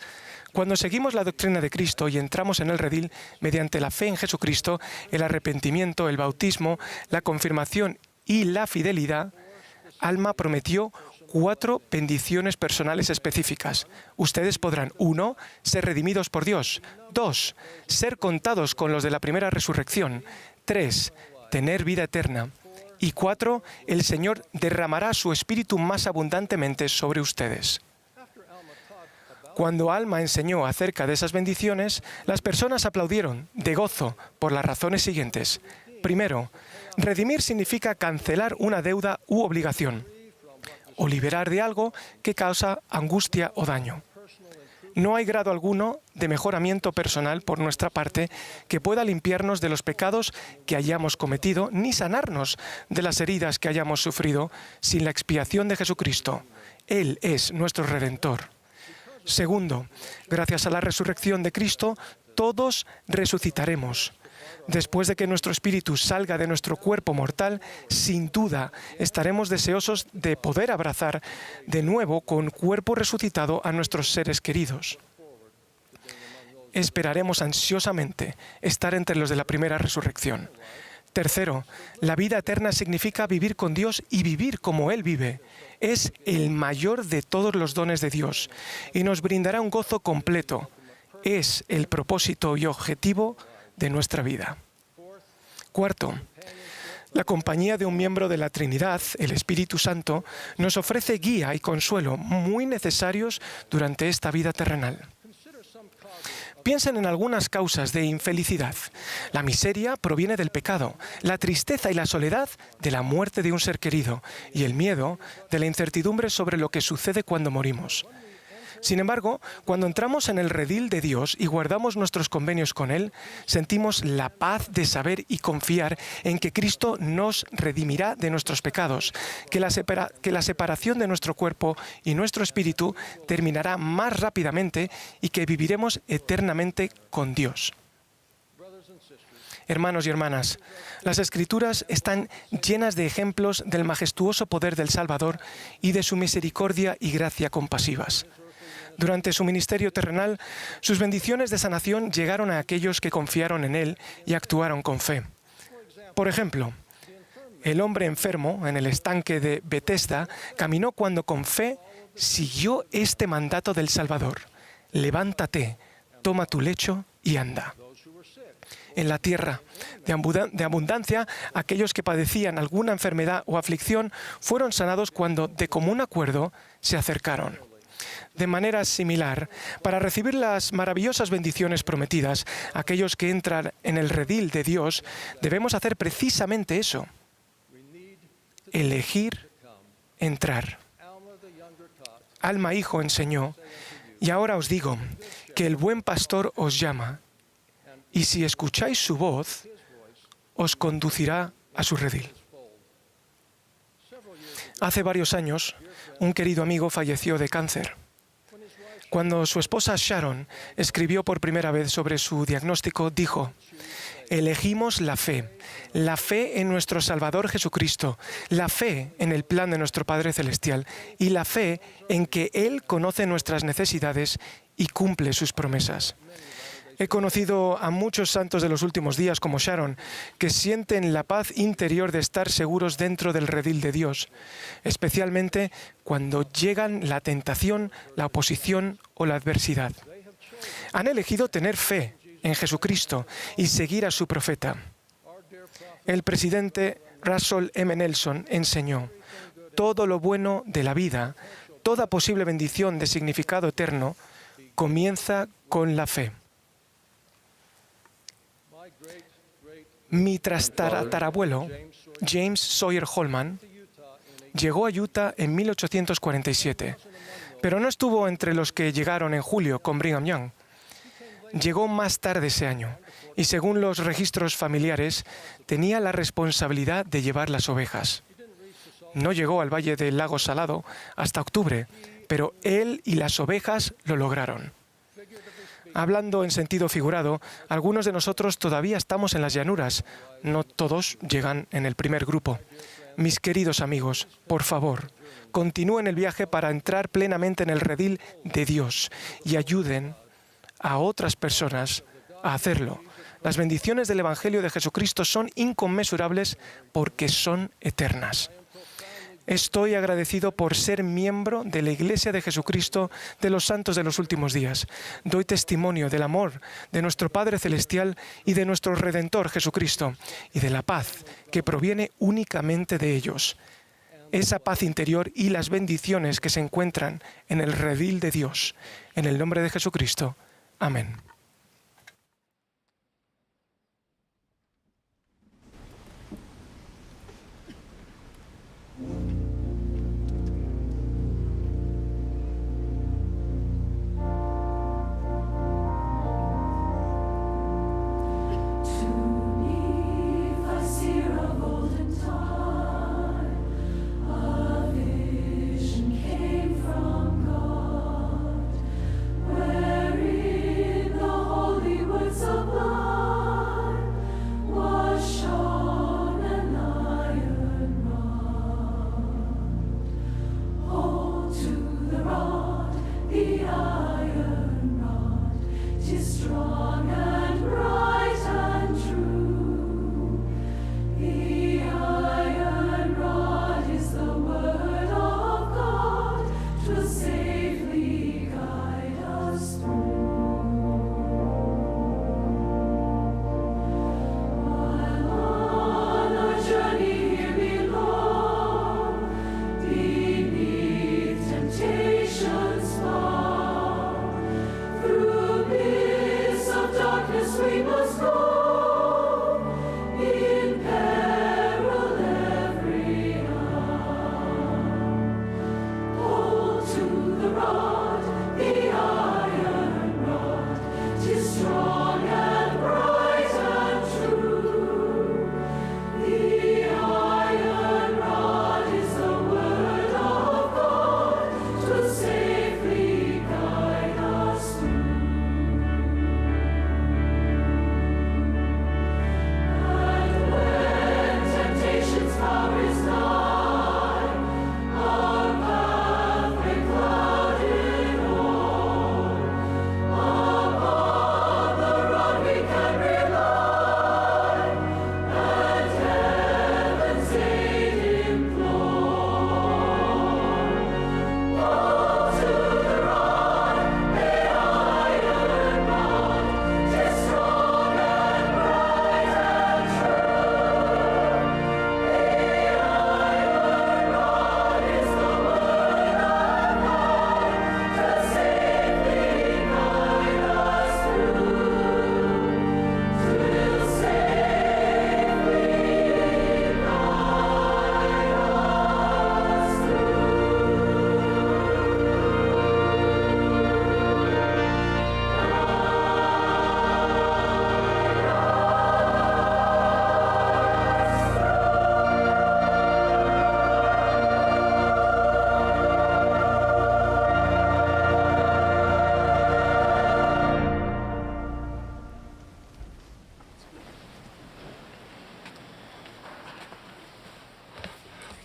Cuando seguimos la doctrina de Cristo y entramos en el redil mediante la fe en Jesucristo, el arrepentimiento, el bautismo, la confirmación y la fidelidad, Alma prometió 4 bendiciones personales específicas. Ustedes podrán: 1. Ser redimidos por Dios. 2. Ser contados con los de la primera resurrección. 3. Tener vida eterna. Y 4. El Señor derramará su Espíritu más abundantemente sobre ustedes. Cuando Alma enseñó acerca de esas bendiciones, las personas aplaudieron de gozo por las razones siguientes. Primero, redimir significa cancelar una deuda u obligación, o liberar de algo que causa angustia o daño. No hay grado alguno de mejoramiento personal por nuestra parte que pueda limpiarnos de los pecados que hayamos cometido, ni sanarnos de las heridas que hayamos sufrido sin la expiación de Jesucristo. Él es nuestro Redentor. Segundo, gracias a la resurrección de Cristo, todos resucitaremos. Después de que nuestro espíritu salga de nuestro cuerpo mortal, sin duda estaremos deseosos de poder abrazar de nuevo con cuerpo resucitado a nuestros seres queridos. Esperaremos ansiosamente estar entre los de la primera resurrección. Tercero, la vida eterna significa vivir con Dios y vivir como Él vive. Es el mayor de todos los dones de Dios y nos brindará un gozo completo. Es el propósito y objetivo de nuestra vida. Cuarto, la compañía de un miembro de la Trinidad, el Espíritu Santo, nos ofrece guía y consuelo muy necesarios durante esta vida terrenal. Piensen en algunas causas de infelicidad. La miseria proviene del pecado, la tristeza y la soledad de la muerte de un ser querido y el miedo de la incertidumbre sobre lo que sucede cuando morimos. Sin embargo, cuando entramos en el redil de Dios y guardamos nuestros convenios con Él, sentimos la paz de saber y confiar en que Cristo nos redimirá de nuestros pecados, que la separación de nuestro cuerpo y nuestro espíritu terminará más rápidamente y que viviremos eternamente con Dios. Hermanos y hermanas, las Escrituras están llenas de ejemplos del majestuoso poder del Salvador y de su misericordia y gracia compasivas. Durante su ministerio terrenal, sus bendiciones de sanación llegaron a aquellos que confiaron en Él y actuaron con fe. Por ejemplo, el hombre enfermo en el estanque de Betesda caminó cuando con fe siguió este mandato del Salvador: levántate, toma tu lecho y anda. En la tierra de abundancia, aquellos que padecían alguna enfermedad o aflicción fueron sanados cuando, de común acuerdo, se acercaron. De manera similar, para recibir las maravillosas bendiciones prometidas, aquellos que entran en el redil de Dios, debemos hacer precisamente eso: elegir entrar. Alma hijo enseñó, y ahora os digo, que el buen pastor os llama, y si escucháis su voz, os conducirá a su redil. Hace varios años, un querido amigo falleció de cáncer. Cuando su esposa Sharon escribió por primera vez sobre su diagnóstico, dijo: elegimos la fe en nuestro Salvador Jesucristo, la fe en el plan de nuestro Padre Celestial y la fe en que Él conoce nuestras necesidades y cumple sus promesas. He conocido a muchos santos de los últimos días, como Sharon, que sienten la paz interior de estar seguros dentro del redil de Dios, especialmente cuando llegan la tentación, la oposición o la adversidad. Han elegido tener fe en Jesucristo y seguir a su profeta. El presidente Russell M. Nelson enseñó: todo lo bueno de la vida, toda posible bendición de significado eterno, comienza con la fe. Mi tatarabuelo, James Sawyer Holman, llegó a Utah en 1847, pero no estuvo entre los que llegaron en julio con Brigham Young. Llegó más tarde ese año y, según los registros familiares, tenía la responsabilidad de llevar las ovejas. No llegó al Valle del Lago Salado hasta octubre, pero él y las ovejas lo lograron. Hablando en sentido figurado, algunos de nosotros todavía estamos en las llanuras. No todos llegan en el primer grupo. Mis queridos amigos, por favor, continúen el viaje para entrar plenamente en el redil de Dios y ayuden a otras personas a hacerlo. Las bendiciones del Evangelio de Jesucristo son inconmensurables porque son eternas. Estoy agradecido por ser miembro de la Iglesia de Jesucristo de los Santos de los Últimos Días. Doy testimonio del amor de nuestro Padre Celestial y de nuestro Redentor Jesucristo y de la paz que proviene únicamente de ellos. Esa paz interior y las bendiciones que se encuentran en el redil de Dios. En el nombre de Jesucristo. Amén. Wherein the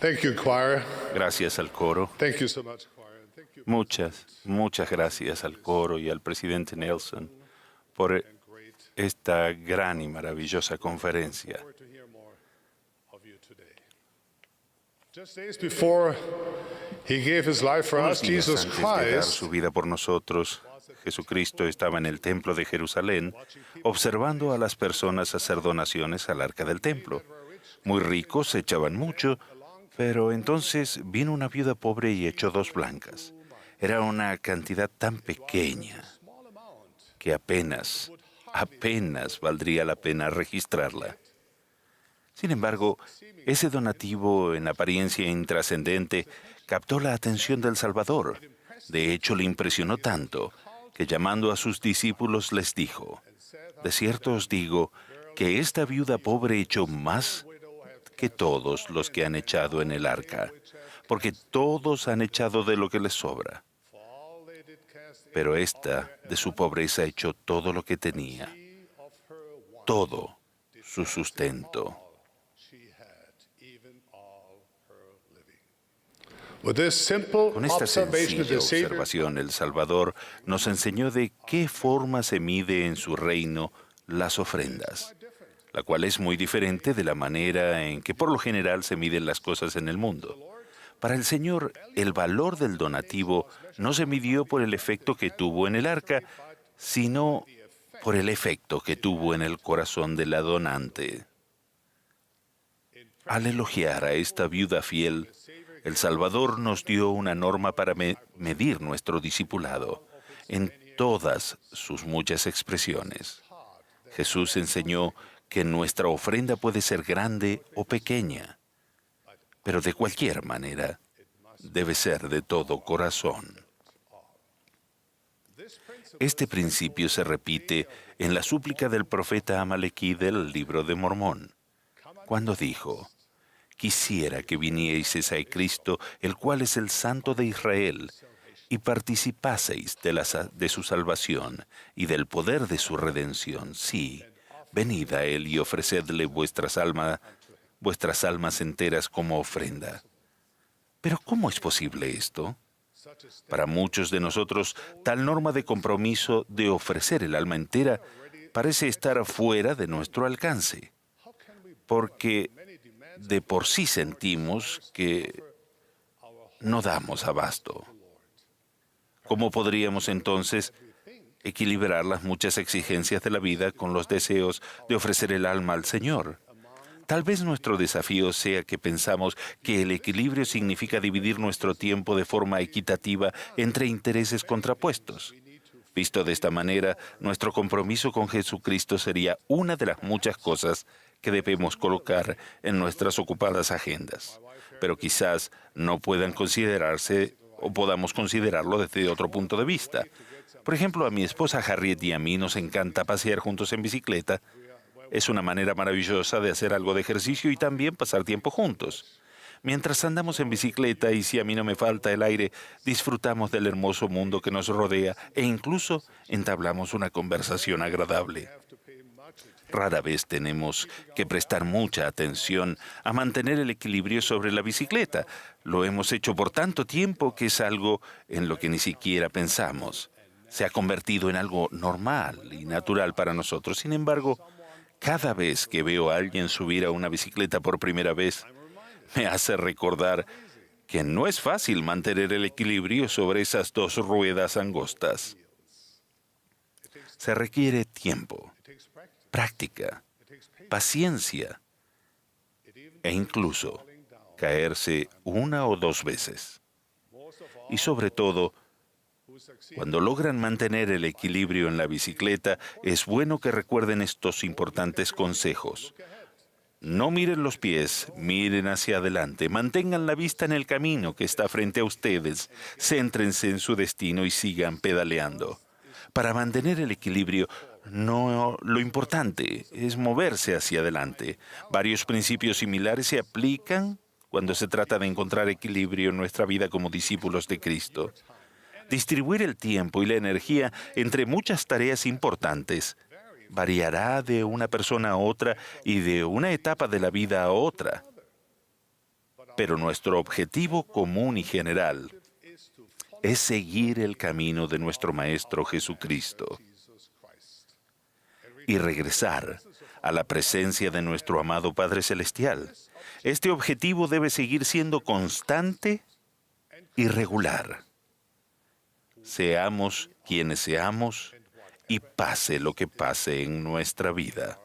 Thank you, choir. Gracias al coro. Thank you so much, choir. And thank you Muchas gracias al coro y al presidente Nelson por esta gran y maravillosa conferencia. to hear more of you today. Just days before he gave his life for Unos us, días Jesus antes de dar Christ su vida por nosotros, Jesucristo estaba en el templo de Jerusalén observando a las personas hacer donaciones al arca del templo. Muy ricos echaban mucho, pero entonces vino una viuda pobre y echó 2 blancas. Era una cantidad tan pequeña que apenas valdría la pena registrarla. Sin embargo, ese donativo en apariencia intrascendente captó la atención del Salvador. De hecho, le impresionó tanto que llamando a sus discípulos les dijo: de cierto os digo que esta viuda pobre echó más que todos los que han echado en el arca, porque todos han echado de lo que les sobra. Pero esta, de su pobreza, echó todo lo que tenía, todo su sustento. with this simple Con esta observation of sencilla the Savior, observación, el Salvador nos enseñó de qué forma se mide en su reino las ofrendas, la cual es muy diferente de la manera en que por lo general se miden las cosas en el mundo. Para el Señor, el valor del donativo no se midió por el efecto que tuvo en el arca, sino por el efecto que tuvo en el corazón de la donante. Al elogiar a esta viuda fiel, el Salvador nos dio una norma para medir nuestro discipulado en todas sus muchas expresiones. Jesús enseñó que nuestra ofrenda puede ser grande o pequeña, pero de cualquier manera debe ser de todo corazón. Este principio se repite en la súplica del profeta Amalequí del libro de Mormón, cuando dijo: quisiera que vinieseis a Cristo, el cual es el Santo de Israel, y participaseis de su salvación y del poder de su redención. Sí, venid a Él y ofrecedle vuestras almas enteras como ofrenda. Pero ¿cómo es posible esto? Para muchos de nosotros, tal norma de compromiso de ofrecer el alma entera parece estar fuera de nuestro alcance, porque de por sí sentimos que no damos abasto. ¿Cómo podríamos entonces equilibrar las muchas exigencias de la vida con los deseos de ofrecer el alma al Señor? Tal vez nuestro desafío sea que pensamos que el equilibrio significa dividir nuestro tiempo de forma equitativa entre intereses contrapuestos. Visto de esta manera, nuestro compromiso con Jesucristo sería una de las muchas cosas que debemos colocar en nuestras ocupadas agendas, pero quizás no puedan considerarse o podamos considerarlo desde otro punto de vista. Por ejemplo, a mi esposa Harriet y a mí nos encanta pasear juntos en bicicleta. Es una manera maravillosa de hacer algo de ejercicio y también pasar tiempo juntos. Mientras andamos en bicicleta, y si a mí no me falta el aire, disfrutamos del hermoso mundo que nos rodea e incluso entablamos una conversación agradable. Rara vez tenemos que prestar mucha atención a mantener el equilibrio sobre la bicicleta. Lo hemos hecho por tanto tiempo que es algo en lo que ni siquiera pensamos. Se ha convertido en algo normal y natural para nosotros. Sin embargo, cada vez que veo a alguien subir a una bicicleta por primera vez, me hace recordar que no es fácil mantener el equilibrio sobre esas 2 ruedas angostas. Se requiere tiempo, práctica, paciencia e incluso caerse 1 o 2 veces. Y sobre todo, cuando logran mantener el equilibrio en la bicicleta, es bueno que recuerden estos importantes consejos. No miren los pies, miren hacia adelante, mantengan la vista en el camino que está frente a ustedes, céntrense en su destino y sigan pedaleando. Para mantener el equilibrio, lo importante es moverse hacia adelante. Varios principios similares se aplican cuando se trata de encontrar equilibrio en nuestra vida como discípulos de Cristo. Distribuir el tiempo y la energía entre muchas tareas importantes variará de una persona a otra y de una etapa de la vida a otra. Pero nuestro objetivo común y general es seguir el camino de nuestro Maestro Jesucristo y regresar a la presencia de nuestro amado Padre Celestial. Este objetivo debe seguir siendo constante y regular. Seamos quienes seamos y pase lo que pase en nuestra vida.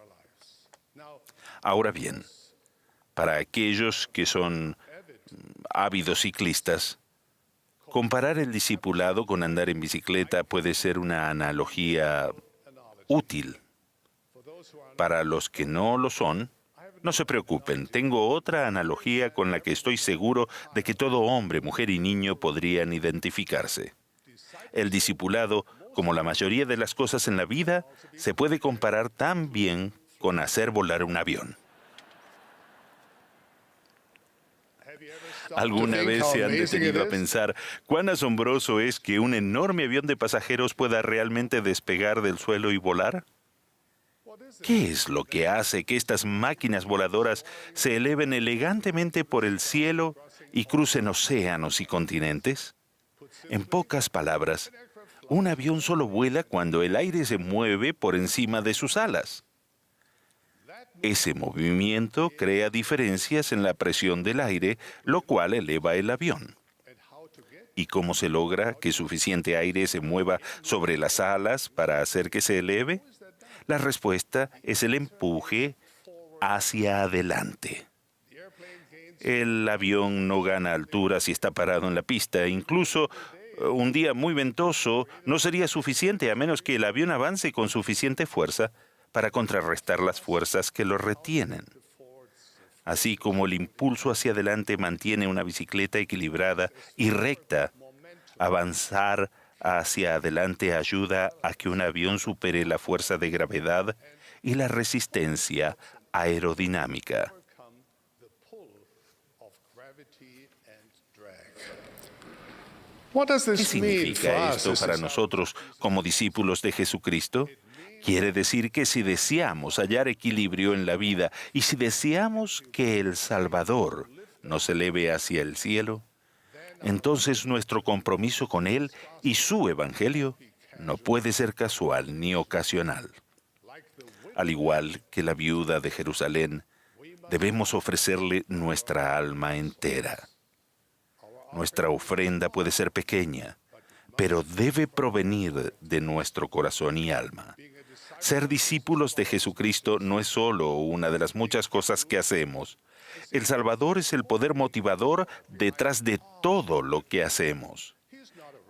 Ahora bien, para aquellos que son ávidos ciclistas, comparar el discipulado con andar en bicicleta puede ser una analogía útil. Para los que no lo son, no se preocupen, tengo otra analogía con la que estoy seguro de que todo hombre, mujer y niño podrían identificarse. El discipulado, como la mayoría de las cosas en la vida, se puede comparar tan bien con hacer volar un avión. ¿Alguna vez se han detenido a pensar cuán asombroso es que un enorme avión de pasajeros pueda realmente despegar del suelo y volar? ¿Qué es lo que hace que estas máquinas voladoras se eleven elegantemente por el cielo y crucen océanos y continentes? En pocas palabras, un avión solo vuela cuando el aire se mueve por encima de sus alas. Ese movimiento crea diferencias en la presión del aire, lo cual eleva el avión. ¿Y cómo se logra que suficiente aire se mueva sobre las alas para hacer que se eleve? La respuesta es el empuje hacia adelante. El avión no gana altura si está parado en la pista. Incluso un día muy ventoso no sería suficiente a menos que el avión avance con suficiente fuerza para contrarrestar las fuerzas que lo retienen. Así como el impulso hacia adelante mantiene una bicicleta equilibrada y recta, avanzar hacia adelante ayuda a que un avión supere la fuerza de gravedad y la resistencia aerodinámica. ¿Qué significa esto para nosotros como discípulos de Jesucristo? Quiere decir que si deseamos hallar equilibrio en la vida y si deseamos que el Salvador nos eleve hacia el cielo, entonces nuestro compromiso con Él y su Evangelio no puede ser casual ni ocasional. Al igual que la viuda de Jerusalén, debemos ofrecerle nuestra alma entera. Nuestra ofrenda puede ser pequeña, pero debe provenir de nuestro corazón y alma. Ser discípulos de Jesucristo no es solo una de las muchas cosas que hacemos. El Salvador es el poder motivador detrás de todo lo que hacemos.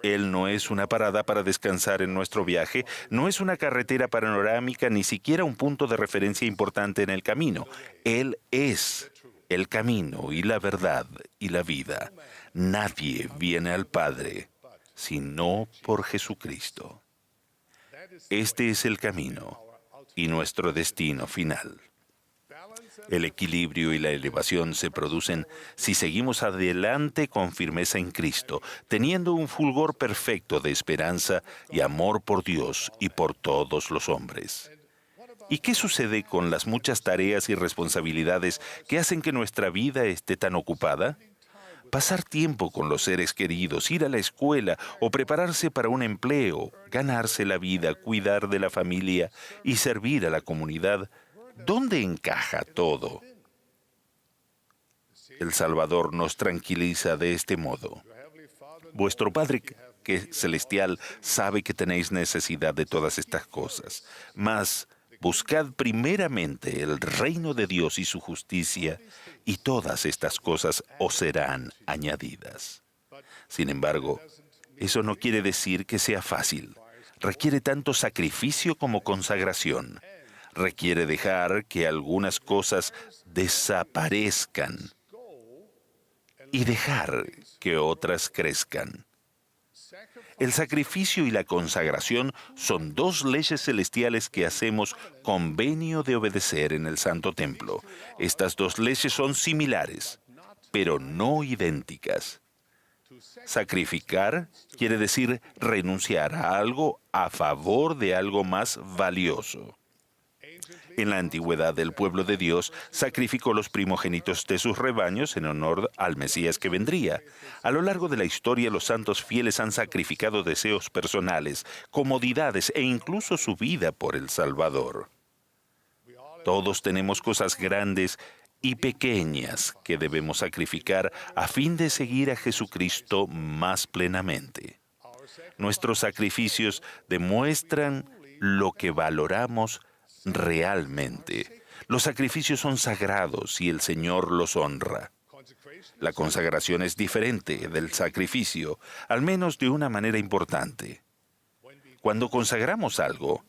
Él no es una parada para descansar en nuestro viaje, no es una carretera panorámica, ni siquiera un punto de referencia importante en el camino. Él es el camino y la verdad y la vida. Nadie viene al Padre sino por Jesucristo. Este es el camino y nuestro destino final. El equilibrio y la elevación se producen si seguimos adelante con firmeza en Cristo, teniendo un fulgor perfecto de esperanza y amor por Dios y por todos los hombres. ¿Y qué sucede con las muchas tareas y responsabilidades que hacen que nuestra vida esté tan ocupada? Pasar tiempo con los seres queridos, ir a la escuela o prepararse para un empleo, ganarse la vida, cuidar de la familia y servir a la comunidad. ¿Dónde encaja todo? El Salvador nos tranquiliza de este modo. Vuestro Padre celestial sabe que tenéis necesidad de todas estas cosas, mas buscad primeramente el reino de Dios y su justicia, y todas estas cosas os serán añadidas. Sin embargo, eso no quiere decir que sea fácil. Requiere tanto sacrificio como consagración. Requiere dejar que algunas cosas desaparezcan y dejar que otras crezcan. El sacrificio y la consagración son dos leyes celestiales que hacemos convenio de obedecer en el Santo Templo. Estas dos leyes son similares, pero no idénticas. Sacrificar quiere decir renunciar a algo a favor de algo más valioso. En la antigüedad, el pueblo de Dios sacrificó los primogénitos de sus rebaños en honor al Mesías que vendría. A lo largo de la historia, los santos fieles han sacrificado deseos personales, comodidades e incluso su vida por el Salvador. Todos tenemos cosas grandes y pequeñas que debemos sacrificar a fin de seguir a Jesucristo más plenamente. Nuestros sacrificios demuestran lo que valoramos realmente. Los sacrificios son sagrados y el Señor los honra. La consagración es diferente del sacrificio, al menos de una manera importante. Cuando consagramos algo,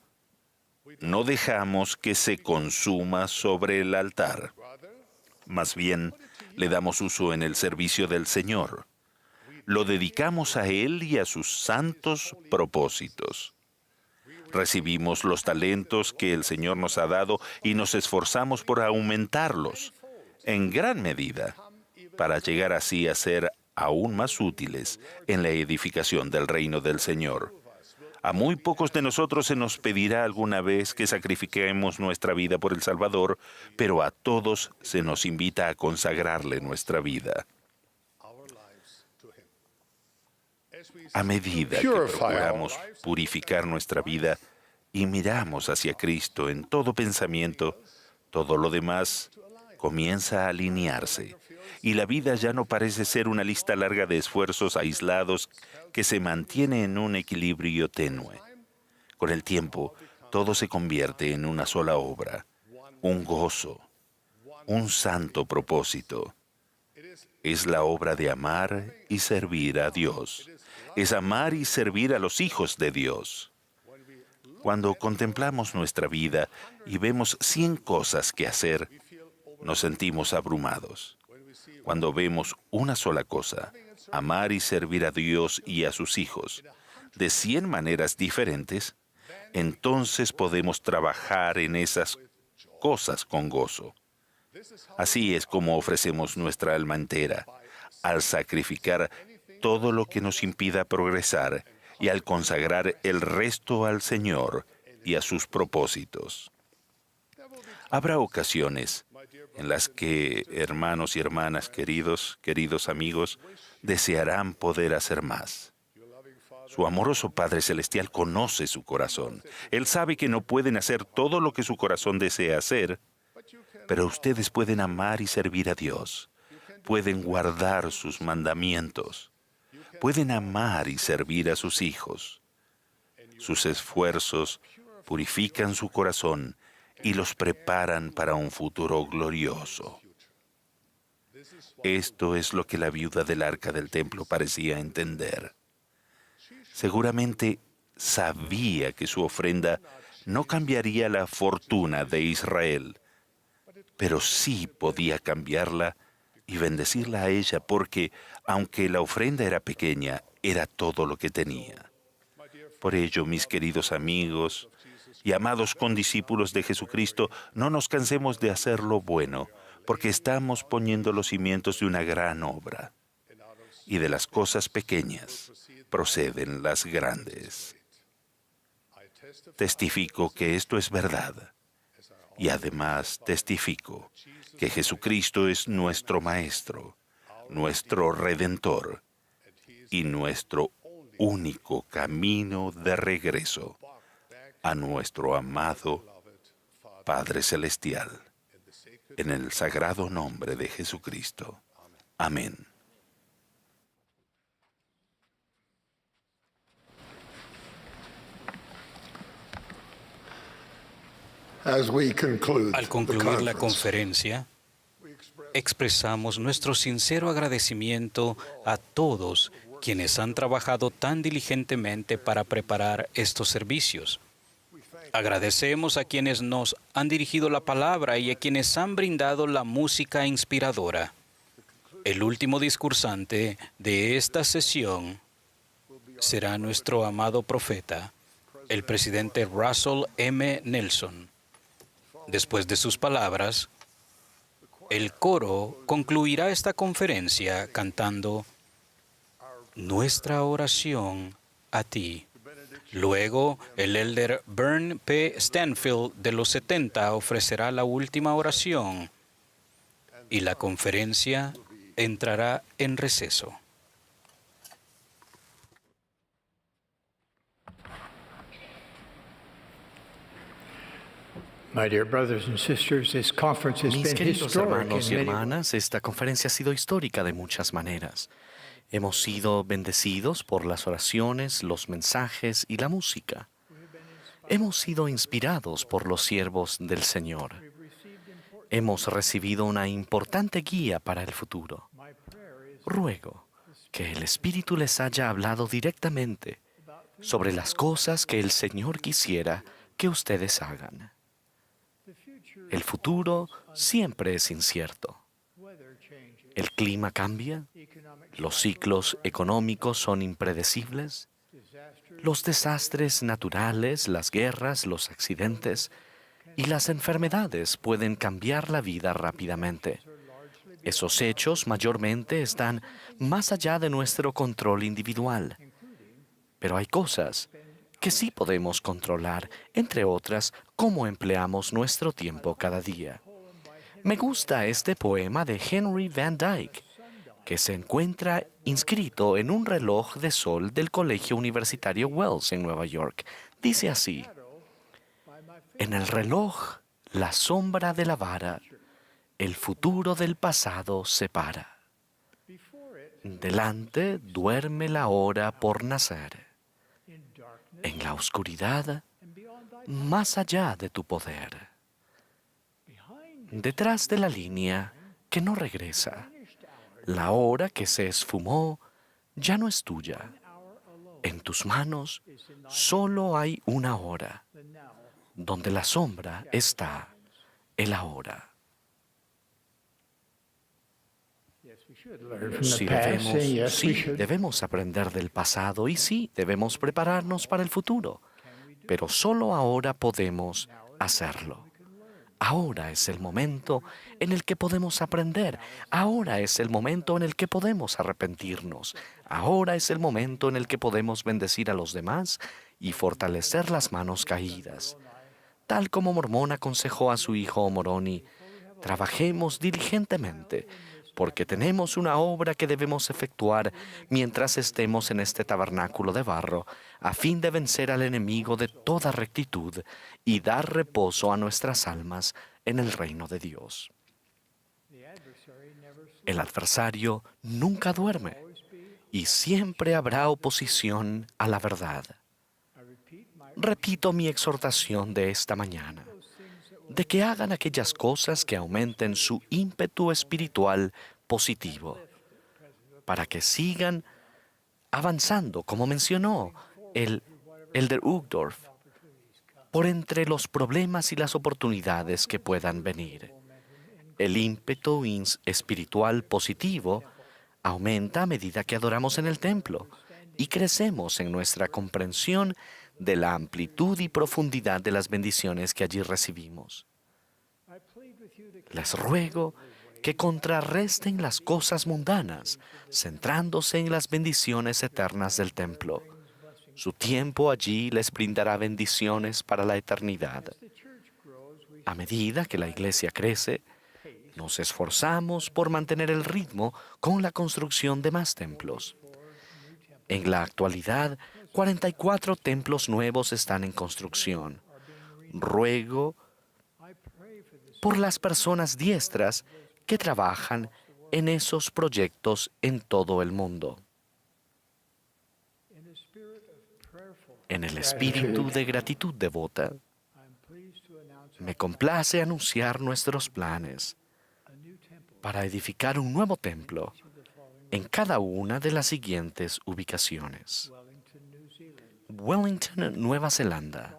no dejamos que se consuma sobre el altar. Más bien, le damos uso en el servicio del Señor. Lo dedicamos a Él y a sus santos propósitos. Recibimos los talentos que el Señor nos ha dado y nos esforzamos por aumentarlos, en gran medida, para llegar así a ser aún más útiles en la edificación del reino del Señor. A muy pocos de nosotros se nos pedirá alguna vez que sacrifiquemos nuestra vida por el Salvador, pero a todos se nos invita a consagrarle nuestra vida. A medida que procuramos purificar nuestra vida y miramos hacia Cristo en todo pensamiento, todo lo demás comienza a alinearse, y la vida ya no parece ser una lista larga de esfuerzos aislados que se mantiene en un equilibrio tenue. Con el tiempo, todo se convierte en una sola obra, un gozo, un santo propósito. Es la obra de amar y servir a Dios. Es amar y servir a los hijos de Dios. Cuando contemplamos nuestra vida y vemos 100 cosas que hacer, nos sentimos abrumados. Cuando vemos una sola cosa, amar y servir a Dios y a sus hijos, de 100 maneras diferentes, entonces podemos trabajar en esas cosas con gozo. Así es como ofrecemos nuestra alma entera, al sacrificar todo lo que nos impida progresar y al consagrar el resto al Señor y a sus propósitos. Habrá ocasiones en las que hermanos y hermanas queridos amigos, desearán poder hacer más. Su amoroso Padre Celestial conoce su corazón. Él sabe que no pueden hacer todo lo que su corazón desea hacer, pero ustedes pueden amar y servir a Dios. Pueden guardar sus mandamientos. Pueden amar y servir a sus hijos. Sus esfuerzos purifican su corazón y los preparan para un futuro glorioso. Esto es lo que la viuda del arca del templo parecía entender. Seguramente sabía que su ofrenda no cambiaría la fortuna de Israel, pero sí podía cambiarla y bendecirla a ella porque, aunque la ofrenda era pequeña, era todo lo que tenía. Por ello, mis queridos amigos y amados condiscípulos de Jesucristo, no nos cansemos de hacer lo bueno, porque estamos poniendo los cimientos de una gran obra. Y de las cosas pequeñas proceden las grandes. Testifico que esto es verdad. Y además testifico que Jesucristo es nuestro Maestro, nuestro Redentor y nuestro único camino de regreso a nuestro amado Padre Celestial, en el sagrado nombre de Jesucristo. Amén. Al concluir la conferencia, expresamos nuestro sincero agradecimiento a todos quienes han trabajado tan diligentemente para preparar estos servicios. Agradecemos a quienes nos han dirigido la palabra y a quienes han brindado la música inspiradora. El último discursante de esta sesión será nuestro amado profeta, el presidente Russell M. Nelson. Después de sus palabras, el coro concluirá esta conferencia cantando Nuestra oración a ti. Luego, el elder Vern P. Stanfield de los 70 ofrecerá la última oración y la conferencia entrará en receso. My dear brothers and sisters, this conference has Mis been queridos historic hermanos y in many ways. hermanas, esta conferencia ha sido histórica de muchas maneras. Hemos sido bendecidos por las oraciones, los mensajes y la música. Hemos sido inspirados por los siervos del Señor. Hemos recibido una importante guía para el futuro. Ruego que el Espíritu les haya hablado directamente sobre las cosas que el Señor quisiera que ustedes hagan. El futuro siempre es incierto. El clima cambia, los ciclos económicos son impredecibles, los desastres naturales, las guerras, los accidentes y las enfermedades pueden cambiar la vida rápidamente. Esos hechos mayormente están más allá de nuestro control individual. Pero hay cosas que sí podemos controlar, entre otras, cómo empleamos nuestro tiempo cada día. Me gusta este poema de Henry Van Dyke, que se encuentra inscrito en un reloj de sol del Colegio Universitario Wells en Nueva York. Dice así: en el reloj, la sombra de la vara, el futuro del pasado separa. Delante duerme la hora por nacer. En la oscuridad, más allá de tu poder. Detrás de la línea que no regresa, la hora que se esfumó ya no es tuya. En tus manos solo hay una hora, donde la sombra está el ahora. Sí debemos aprender del pasado y sí debemos prepararnos para el futuro, pero solo ahora podemos hacerlo. Ahora es el momento en el que podemos aprender. Ahora es el momento en el que podemos arrepentirnos. Ahora es el momento en el que podemos bendecir a los demás y fortalecer las manos caídas. Tal como Mormón aconsejó a su hijo Moroni, trabajemos diligentemente, porque tenemos una obra que debemos efectuar mientras estemos en este tabernáculo de barro, a fin de vencer al enemigo de toda rectitud y dar reposo a nuestras almas en el reino de Dios. El adversario nunca duerme y siempre habrá oposición a la verdad. Repito mi exhortación de esta mañana, de que hagan aquellas cosas que aumenten su ímpetu espiritual positivo, para que sigan avanzando, como mencionó el elder Uchtdorf, por entre los problemas y las oportunidades que puedan venir. El ímpetu espiritual positivo aumenta a medida que adoramos en el templo y crecemos en nuestra comprensión de la amplitud y profundidad de las bendiciones que allí recibimos. Les ruego que contrarresten las cosas mundanas, centrándose en las bendiciones eternas del templo. Su tiempo allí les brindará bendiciones para la eternidad. A medida que la iglesia crece, nos esforzamos por mantener el ritmo con la construcción de más templos. En la actualidad, 44 templos nuevos están en construcción. Ruego por las personas diestras que trabajan en esos proyectos en todo el mundo. En el espíritu de gratitud devota, me complace anunciar nuestros planes para edificar un nuevo templo en cada una de las siguientes ubicaciones: Wellington, Nueva Zelanda;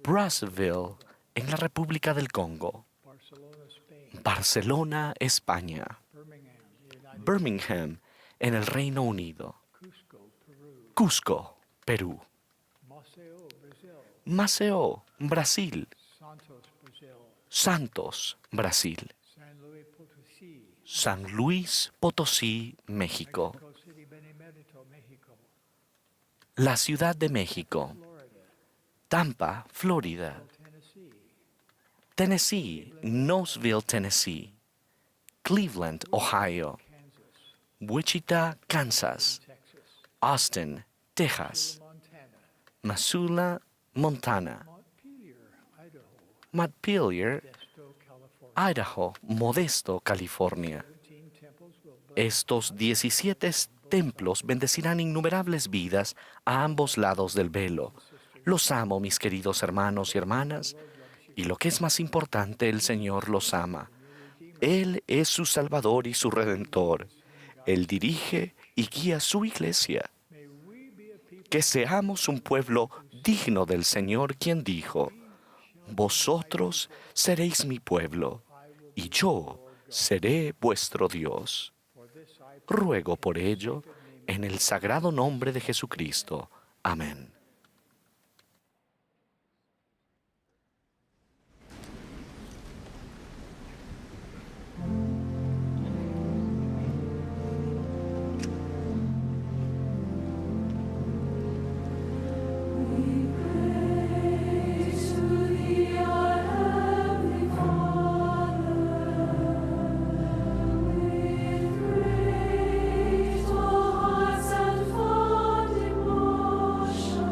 Brazzaville, en la República del Congo; Barcelona, España; Birmingham, en el Reino Unido; Cusco, Perú; Maceió, Brasil; Santos, Brasil; San Luis Potosí, México; la Ciudad de México, Tampa, Florida, Tennessee, Knoxville, Tennessee, Cleveland, Ohio, Wichita, Kansas, Austin, Texas, Missoula, Montana, Montpelier, Idaho, Modesto, California. Estos 17 templos bendecirán innumerables vidas a ambos lados del velo. Los amo, mis queridos hermanos y hermanas, y lo que es más importante, el Señor los ama. Él es su Salvador y su Redentor. Él dirige y guía su iglesia. Que seamos un pueblo digno del Señor, quien dijo: vosotros seréis mi pueblo, y yo seré vuestro Dios. Ruego por ello, en el sagrado nombre de Jesucristo. Amén. Hearts and fond emotion.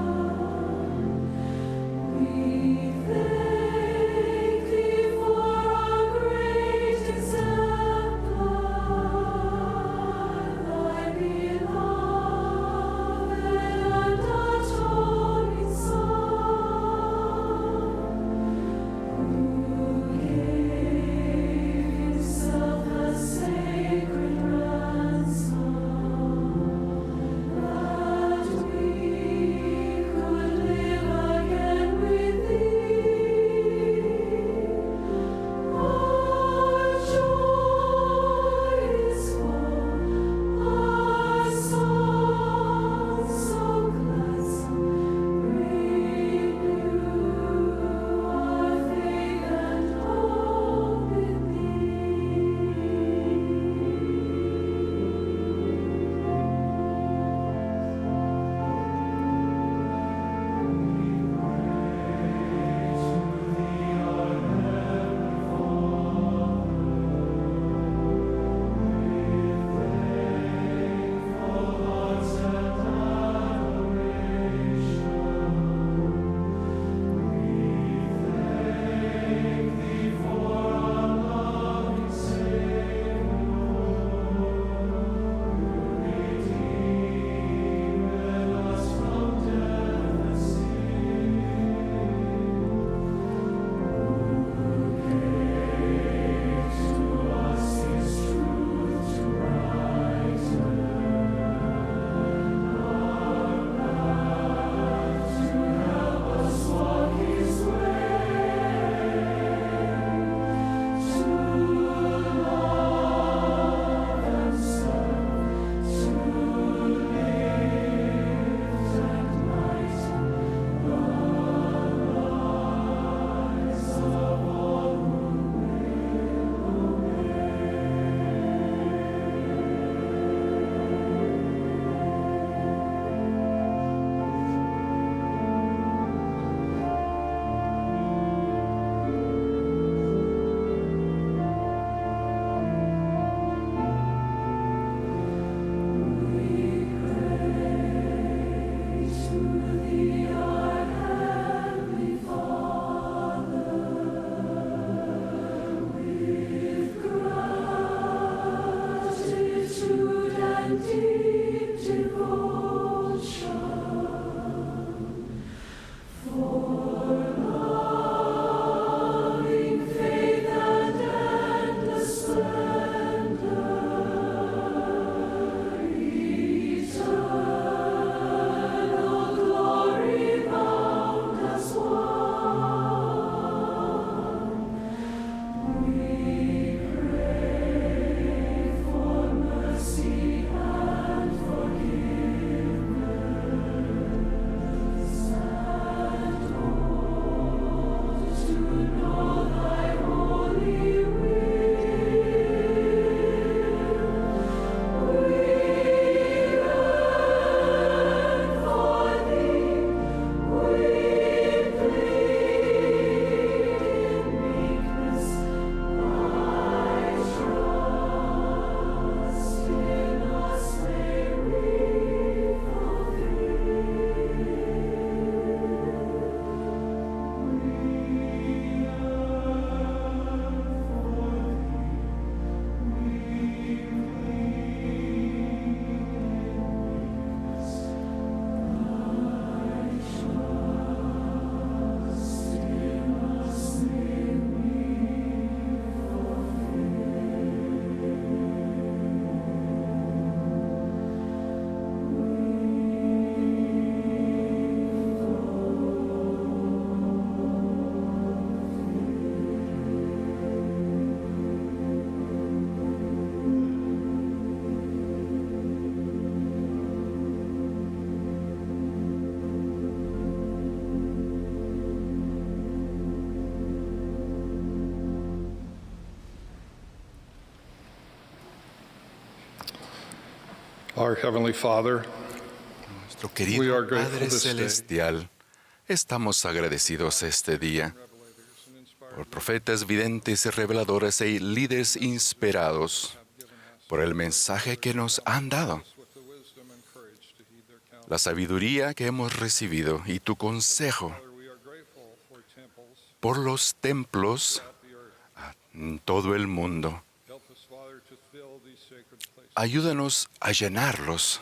Our Heavenly Father, Nuestro we querido are grateful Padre this day Celestial, estamos agradecidos este día por profetas, videntes y reveladores y líderes inspirados por el mensaje que nos han dado, la sabiduría que hemos recibido y tu consejo por los templos en todo el mundo. Ayúdanos a llenarlos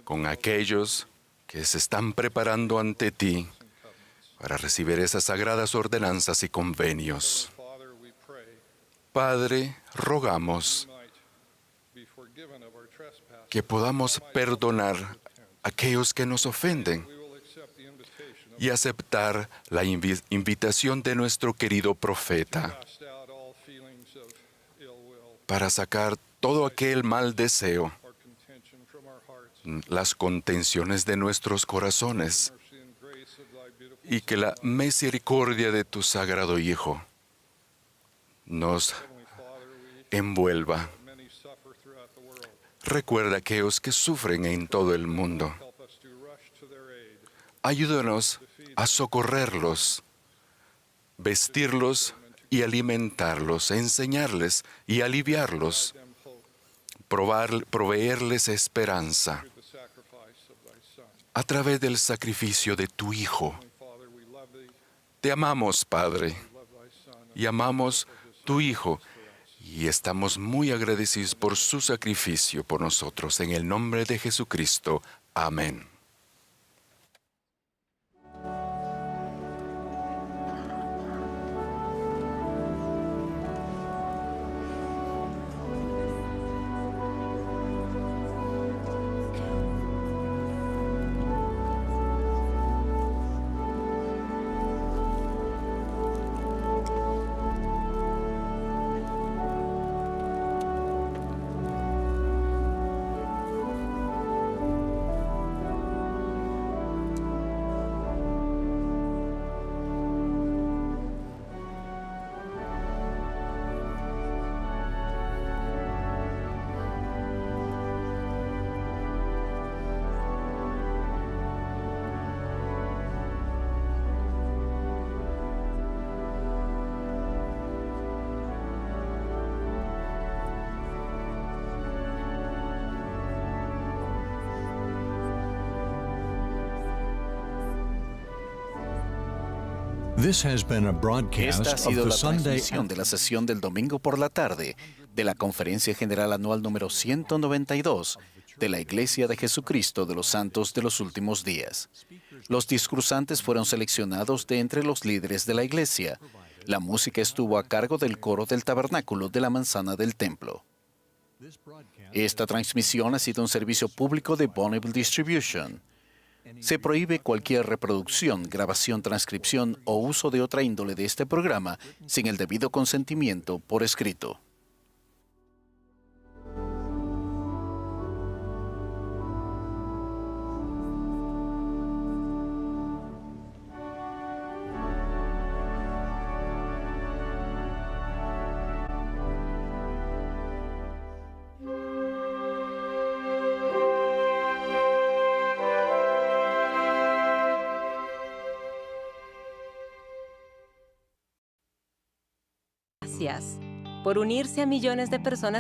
con aquellos que se están preparando ante ti para recibir esas sagradas ordenanzas y convenios. Padre, rogamos que podamos perdonar a aquellos que nos ofenden y aceptar la invitación de nuestro querido profeta para sacar todo aquel mal deseo, las contenciones de nuestros corazones, y que la misericordia de tu sagrado Hijo nos envuelva. Recuerda a aquellos que sufren en todo el mundo. Ayúdanos a socorrerlos, vestirlos y alimentarlos, enseñarles y aliviarlos, proveerles esperanza a través del sacrificio de tu Hijo. Te amamos, Padre, y amamos tu Hijo, y estamos muy agradecidos por su sacrificio por nosotros. En el nombre de Jesucristo. Amén. Esta ha sido la transmisión de la sesión del domingo por la tarde de la Conferencia General Anual número 192 de la Iglesia de Jesucristo de los Santos de los Últimos Días. Los discursantes fueron seleccionados de entre los líderes de la Iglesia. La música estuvo a cargo del coro del tabernáculo de la manzana del templo. Esta transmisión ha sido un servicio público de Bonneville Distribution. Se prohíbe cualquier reproducción, grabación, transcripción o uso de otra índole de este programa sin el debido consentimiento por escrito. Gracias por unirse a millones de personas